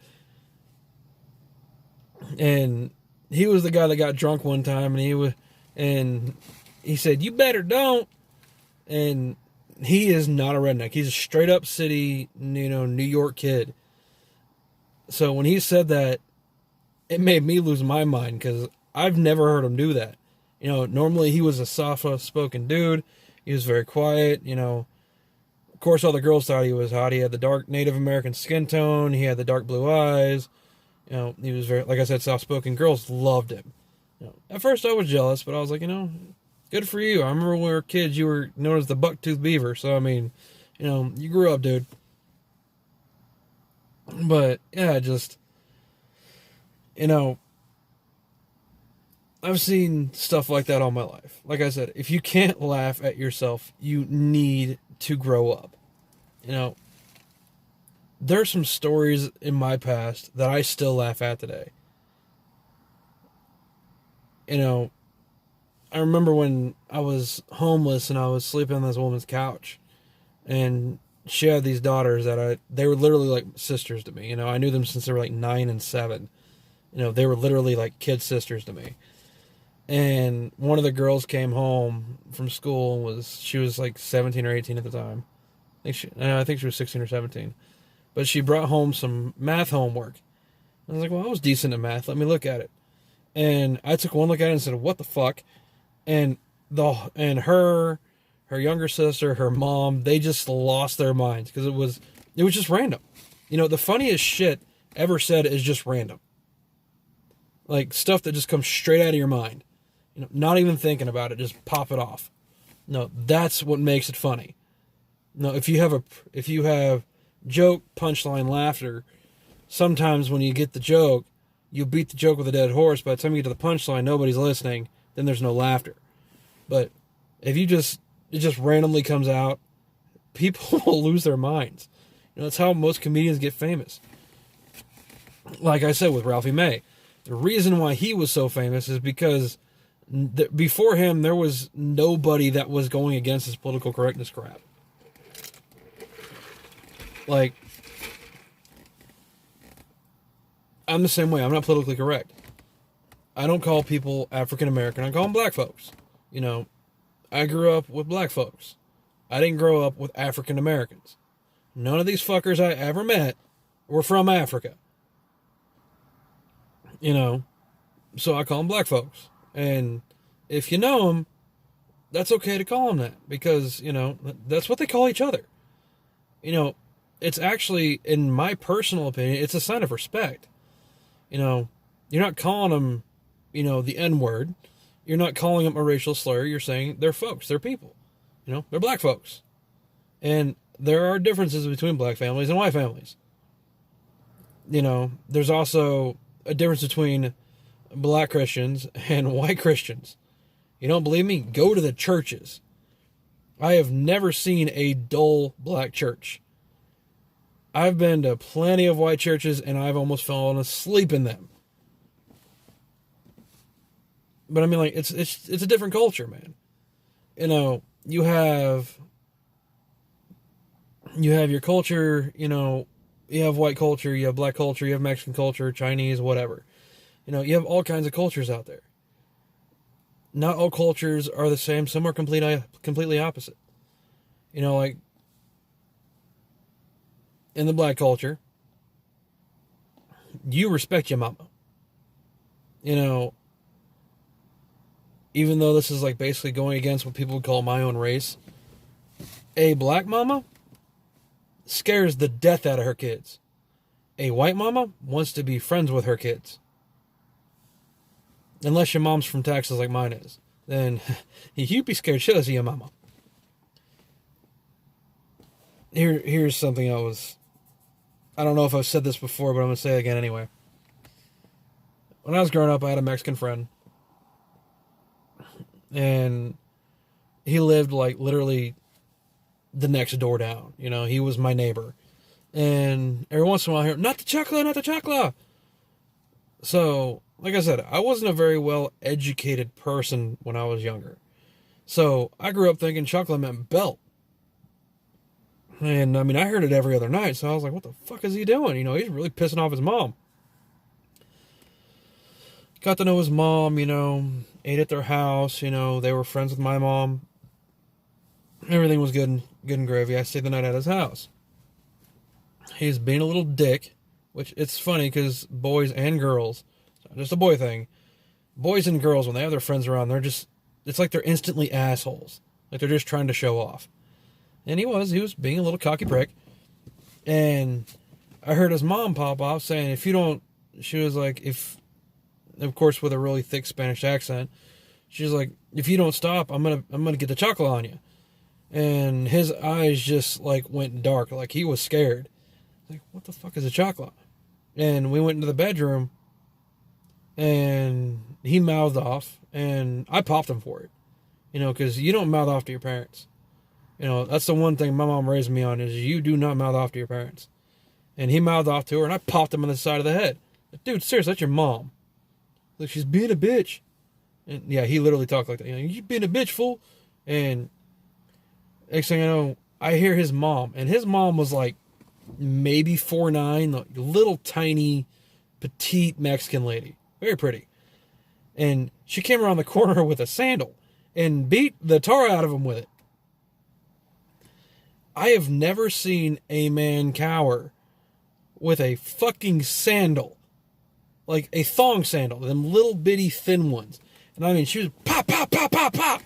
And he was the guy that got drunk one time, and he said, "You better don't." And he is not a redneck. He's a straight up city, New York kid. So when he said that, it made me lose my mind because I've never heard him do that. Normally he was a soft-spoken dude. He was very quiet. Of course, all the girls thought he was hot. He had the dark Native American skin tone. He had the dark blue eyes. He was very, like I said, soft-spoken. Girls loved him. At first I was jealous, but I was like, good for you. I remember when we were kids, you were known as the buck-toothed beaver. So, you grew up, dude. But, yeah, just, I've seen stuff like that all my life. Like I said, if you can't laugh at yourself, you need to grow up. There's some stories in my past that I still laugh at today. I remember when I was homeless and I was sleeping on this woman's couch, and she had these daughters they were literally like sisters to me. I knew them since they were like 9 and 7. They were literally like kid sisters to me. And one of the girls came home from school and she was like 17 or 18 at the time. I think she was 16 or 17. But she brought home some math homework. I was like, well, I was decent at math. Let me look at it. And I took one look at it and said, what the fuck? And her younger sister, her mom, they just lost their minds because it was just random. The funniest shit ever said is just random. Like stuff that just comes straight out of your mind. Not even thinking about it, just pop it off. No, that's what makes it funny. No, if you have joke, punchline, laughter, sometimes when you get the joke, you beat the joke with a dead horse. By the time you get to the punchline, nobody's listening. Then there's no laughter. But if it just randomly comes out, people will lose their minds. That's how most comedians get famous. Like I said with Ralphie May, the reason why he was so famous is because before him, there was nobody that was going against his political correctness crap. Like, I'm the same way. I'm not politically correct. I don't call people African American. I call them black folks. I grew up with black folks. I didn't grow up with African Americans. None of these fuckers I ever met were from Africa. So I call them black folks. And if you know them, that's okay to call them that. Because, that's what they call each other. It's actually, in my personal opinion, it's a sign of respect. You're not calling them, the N-word. You're not calling them a racial slur. You're saying they're folks. They're people. They're black folks. And there are differences between black families and white families. There's also a difference between black Christians and white Christians. You don't believe me? Go to the churches. I have never seen a dull black church. I've been to plenty of white churches and I've almost fallen asleep in them. But I mean, like, it's a different culture, man. You have your culture, you have white culture, you have black culture, you have Mexican culture, Chinese, whatever. You have all kinds of cultures out there. Not all cultures are the same. Some are completely opposite. Like, in the black culture, you respect your mama. Even though this is like basically going against what people would call my own race, a black mama scares the death out of her kids. A white mama wants to be friends with her kids. Unless your mom's from Texas like mine is. Then you'd be scared shitless of your mama. Here's something I don't know if I've said this before, but I'm going to say it again anyway. When I was growing up, I had a Mexican friend. And he lived like literally the next door down. He was my neighbor. And every once in a while I hear, not the chocolate, not the chocolate. So, like I said, I wasn't a very well educated person when I was younger. So I grew up thinking chocolate meant belt. And I mean, I heard it every other night. So I was like, what the fuck is he doing? He's really pissing off his mom. Got to know his mom, ate at their house, they were friends with my mom. Everything was good and gravy. I stayed the night at his house. He's being a little dick, which it's funny because boys and girls, it's not just a boy thing. Boys and girls, when they have their friends around, it's like they're instantly assholes. Like they're just trying to show off. And he was being a little cocky prick. And I heard his mom pop off saying, she was like, of course, with a really thick Spanish accent, she's like, if you don't stop, I'm gonna get the chocolate on you. And his eyes just like went dark, like he was scared. Like, what the fuck is a chocolate? And we went into the bedroom, and he mouthed off, and I popped him for it, because you don't mouth off to your parents. That's the one thing my mom raised me on is you do not mouth off to your parents. And he mouthed off to her, and I popped him on the side of the head. Like, dude, seriously, that's your mom. Like, she's being a bitch. And yeah, he literally talked like that. You being a bitch, fool. And next thing I know, I hear his mom. And his mom was like maybe 4'9", like little tiny, petite Mexican lady. Very pretty. And she came around the corner with a sandal and beat the tar out of him with it. I have never seen a man cower with a fucking sandal. Like a thong sandal, them little bitty thin ones. And I mean, she was pop, pop, pop, pop, pop,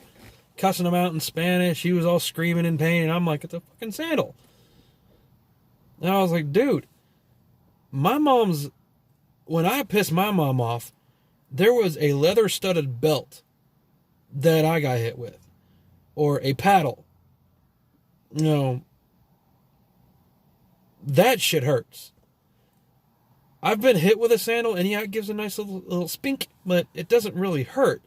cussing him out in Spanish. She was all screaming in pain. And I'm like, it's a fucking sandal. And I was like, dude, when I pissed my mom off, there was a leather studded belt that I got hit with. or a paddle. You know, that shit hurts. I've been hit with a sandal, and yeah, it gives a nice little spink, but it doesn't really hurt.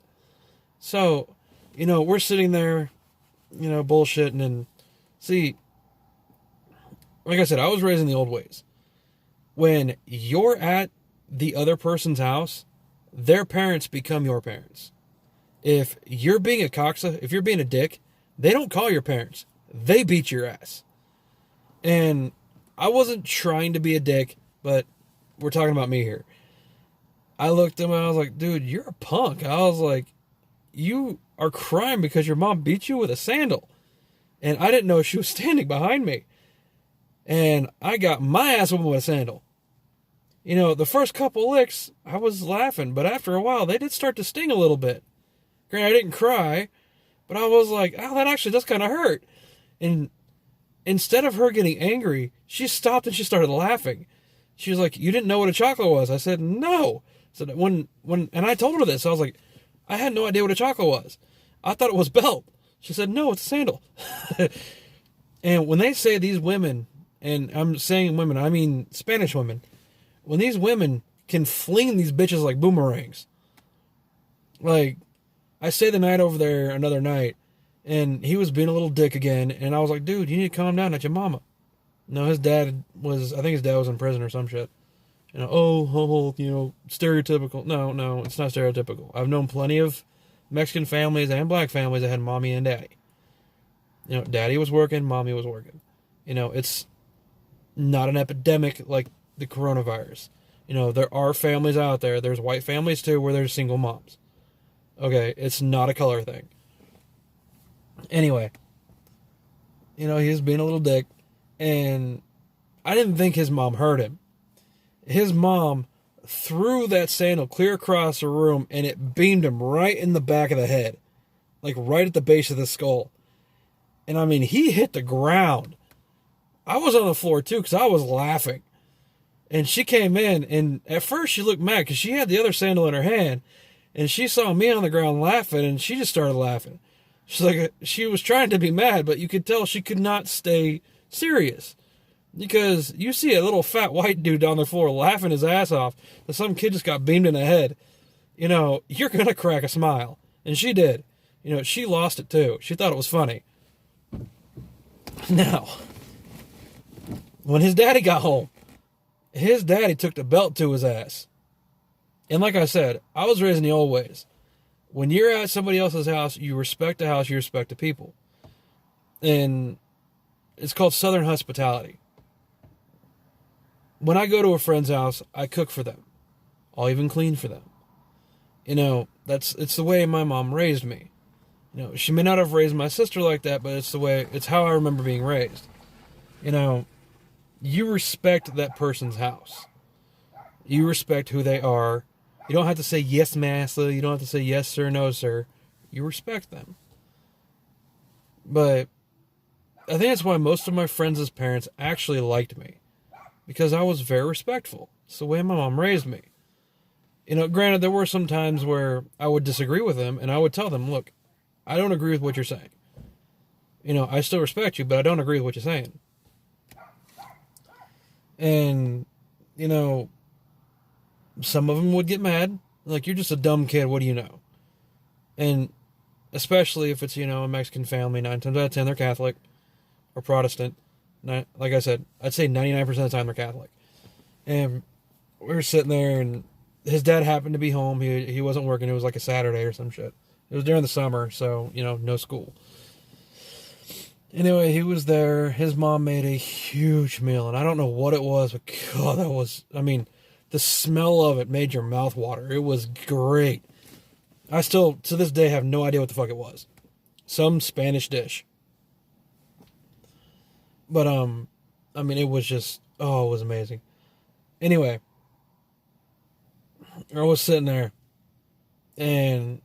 So, you know, we're sitting there, you know, bullshitting, and see, like I said, I was raised in the old ways. When you're at the other person's house, their parents become your parents. If you're being a cocksucker, if you're being a dick, they don't call your parents. They beat your ass. And I wasn't trying to be a dick, but we're talking about me here. I looked at him and I was like, dude, you're a punk. I was like, you are crying because your mom beat you with a sandal. And I didn't know she was standing behind me. And I got my ass whooped with a sandal. You know, the first couple licks, I was laughing. But after a while, they did start to sting a little bit. Granted, I didn't cry. But I was like, oh, that actually does kind of hurt. And instead of her getting angry, she stopped and she started laughing. She was like, you didn't know what a chocolate was? I said, no. So and I told her this. I was like, I had no idea what a chocolate was. I thought it was belt. She said, no, it's a sandal. And when they say these women, and I'm saying women, I mean Spanish women, when these women can fling these bitches like boomerangs. Like, I stayed the night over there another night, and he was being a little dick again, and I was like, dude, you need to calm down at your mama. No, I think his dad was in prison or some shit. You know, you know, stereotypical. No, it's not stereotypical. I've known plenty of Mexican families and black families that had mommy and daddy. You know, daddy was working, mommy was working. You know, it's not an epidemic like the coronavirus. You know, there are families out there. There's white families too where there's single moms. Okay, it's not a color thing. Anyway, you know, he was being a little dick, and I didn't think his mom heard him. His mom threw that sandal clear across the room, and it beamed him right in the back of the head. Like right at the base of the skull. And I mean, he hit the ground. I was on the floor too, because I was laughing. And she came in, and at first she looked mad, because she had the other sandal in her hand, and she saw me on the ground laughing, and she just started laughing. She's like, she was trying to be mad, but you could tell she could not stay serious. Because you see a little fat white dude on the floor laughing his ass off that some kid just got beamed in the head. You know, you're going to crack a smile. And she did. You know, she lost it too. She thought it was funny. Now, when his daddy got home, his daddy took the belt to his ass. And like I said, I was raised in the old ways. When you're at somebody else's house, you respect the house, you respect the people. And it's called Southern hospitality. When I go to a friend's house, I cook for them. I'll even clean for them. You know, it's the way my mom raised me. You know, she may not have raised my sister like that, but it's how I remember being raised. You know, you respect that person's house. You respect who they are. You don't have to say yes, massa. You don't have to say yes, sir, no, sir. You respect them. But I think that's why most of my friends' parents actually liked me. Because I was very respectful. It's the way my mom raised me. You know, granted, there were some times where I would disagree with them, and I would tell them, look, I don't agree with what you're saying. You know, I still respect you, but I don't agree with what you're saying. And, you know, some of them would get mad. Like, you're just a dumb kid, what do you know? And especially if it's, you know, a Mexican family, 9 times out of 10, they're Catholic or Protestant. Like I said, I'd say 99% of the time they're Catholic. And we were sitting there, and his dad happened to be home. He wasn't working. It was like a Saturday or some shit. It was during the summer, so, you know, no school. Anyway, he was there. His mom made a huge meal, and I don't know what it was, but God, the smell of it made your mouth water. It was great. I still, to this day, have no idea what the fuck it was. Some Spanish dish. But, it was just, it was amazing. Anyway, I was sitting there, and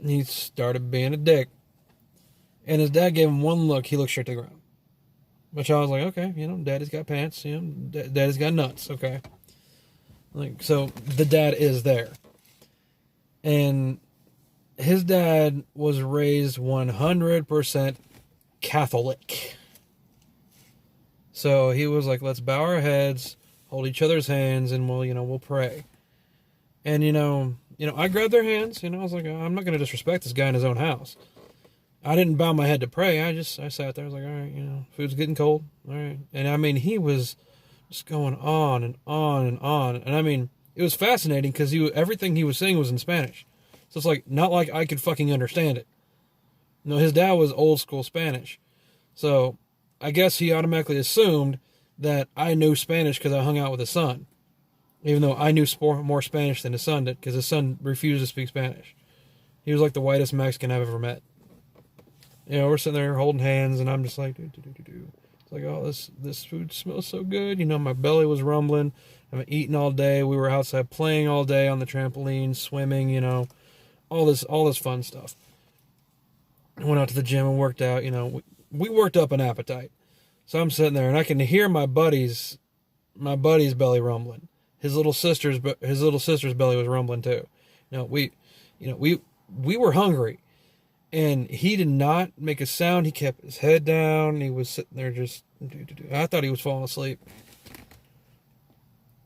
he started being a dick. And his dad gave him one look, he looked straight to the ground. Which I was like, okay, you know, daddy's got pants, you know, daddy's got nuts, okay. Like, so the dad is there. And his dad was raised 100% Catholic. So he was like, let's bow our heads, hold each other's hands, and we'll pray. And, I grabbed their hands. I was like, I'm not going to disrespect this guy in his own house. I didn't bow my head to pray. I sat there. I was like, all right, food's getting cold. All right. And I mean, he was just going on and on and on. And I mean, it was fascinating because everything he was saying was in Spanish. So it's like, not like I could fucking understand it. His dad was old school Spanish. So I guess he automatically assumed that I knew Spanish because I hung out with his son. Even though I knew more Spanish than his son did, because his son refused to speak Spanish. He was like the whitest Mexican I've ever met. We're sitting there holding hands, and I'm just like, It's like, oh, this food smells so good. My belly was rumbling. I've been eating all day. We were outside playing all day on the trampoline, swimming, all this fun stuff. I went out to the gym and worked out. We worked up an appetite. So I'm sitting there, and I can hear my buddy's belly rumbling. His little sister's belly was rumbling too. We were hungry, and he did not make a sound. He kept his head down. He was sitting there just. I thought he was falling asleep.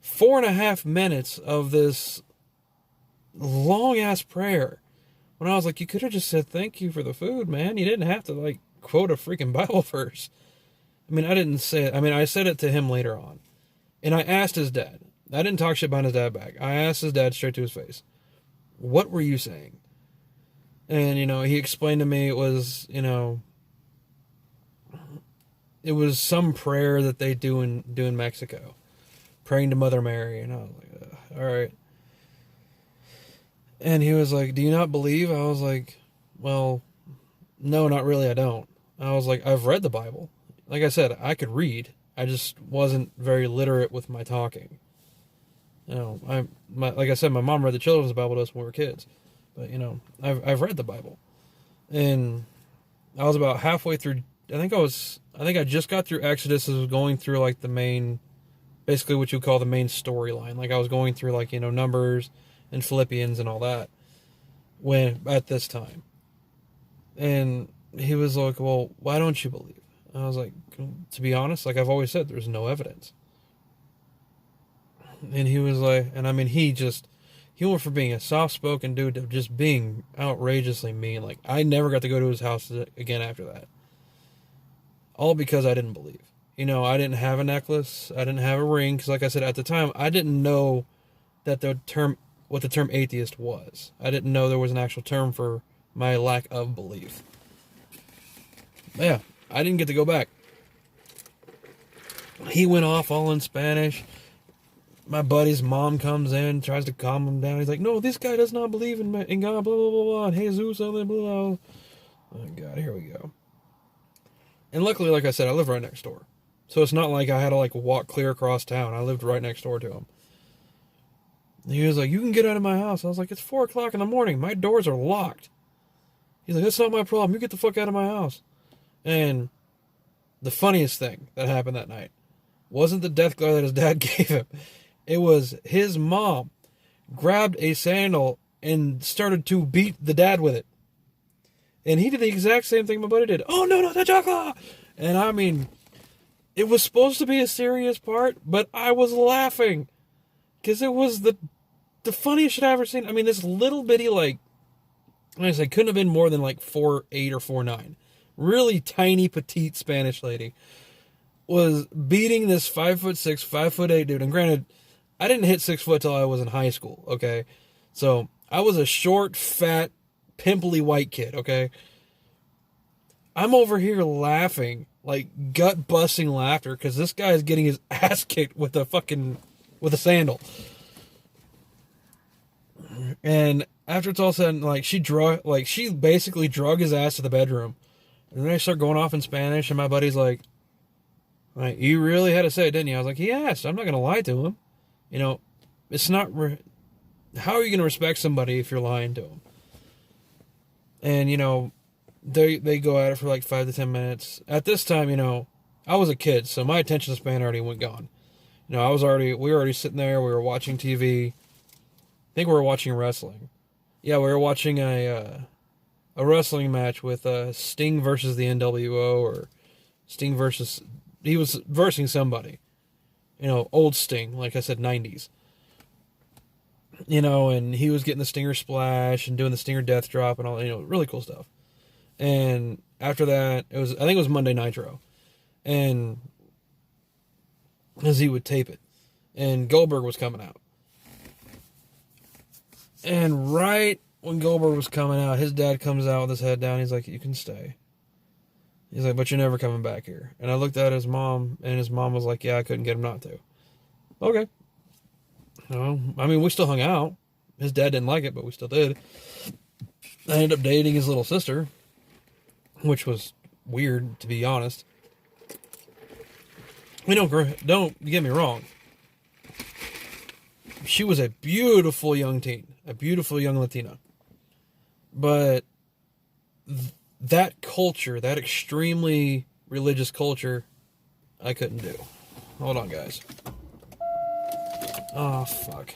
4.5 minutes of this long ass prayer. When I was like, you could have just said thank you for the food, man. You didn't have to quote a freaking Bible verse. I mean, I didn't say it. I mean, I said it to him later on, and I asked his dad. I didn't talk shit behind his dad back. I asked his dad straight to his face, what were you saying? And, he explained to me it was some prayer that they do in Mexico, praying to Mother Mary. And I was like, all right. And he was like, do you not believe? I was like, well, no, not really. I don't. I was like, I've read the Bible. Like I said, I could read. I just wasn't very literate with my talking. Like I said, my mom read the children's Bible to us when we were kids. But, I've read the Bible. And I was about halfway through. I think I just got through Exodus. I was going through the main, basically what you call the main storyline. I was going through Numbers and Philippians and all that at this time. And he was like, well, why don't you believe? And I was like, to be honest, I've always said, there's no evidence. And he was like, and I mean, he went from being a soft-spoken dude to just being outrageously mean. I never got to go to his house again after that. All because I didn't believe. I didn't have a necklace. I didn't have a ring. Because like I said, at the time, I didn't know that what the term atheist was. I didn't know there was an actual term for my lack of belief. But yeah, I didn't get to go back. He went off all in Spanish. My buddy's mom comes in, tries to calm him down. He's like, no, this guy does not believe in God, blah, blah, blah, blah, and Jesus, blah, blah, blah. Oh, God, here we go. And luckily, like I said, I live right next door. So it's not like I had to, walk clear across town. I lived right next door to him. And he was like, you can get out of my house. I was like, it's 4 o'clock in the morning. My doors are locked. He's like, that's not my problem. You get the fuck out of my house. And the funniest thing that happened that night wasn't the death glare that his dad gave him. It was his mom grabbed a sandal and started to beat the dad with it. And he did the exact same thing my buddy did. Oh, no, the chocolate! And I mean, it was supposed to be a serious part, but I was laughing. Because it was the funniest shit I've ever seen. I mean, this little bitty, like I said, couldn't have been more than 4'8" or 4'9". Really tiny, petite Spanish lady was beating this 5'6", 5'8" dude. And granted, I didn't hit 6 foot till I was in high school, okay? So, I was a short, fat, pimply white kid, okay? I'm over here laughing, gut-busting laughter, because this guy is getting his ass kicked with a sandal. And after it's all said, she basically drug his ass to the bedroom. And then I start going off in Spanish, and my buddy's like, you really had to say it, didn't you? I was like, he asked. I'm not going to lie to him. It's not... how are you going to respect somebody if you're lying to them? And, they go at it for 5 to 10 minutes. At this time, I was a kid, so my attention span already went gone. We were already sitting there, we were watching TV. I think we were watching wrestling. Yeah, we were watching a wrestling match with Sting versus the NWO, or Sting versus, he was versing somebody, old Sting, like I said, 90s, and he was getting the Stinger splash and doing the Stinger death drop and all, really cool stuff. And after that, I think it was Monday Nitro, and as he would tape it, and Goldberg was coming out, and right when Goldberg was coming out, his dad comes out with his head down. He's like, "You can stay." He's like, "But you're never coming back here." And I looked at his mom, and his mom was like, "Yeah, I couldn't get him not to." Okay. I mean, we still hung out. His dad didn't like it, but we still did. I ended up dating his little sister, which was weird, to be honest. Don't get me wrong. She was a beautiful young teen, a beautiful young Latina. But that culture, that extremely religious culture, I couldn't do. Hold on, guys. Oh, fuck.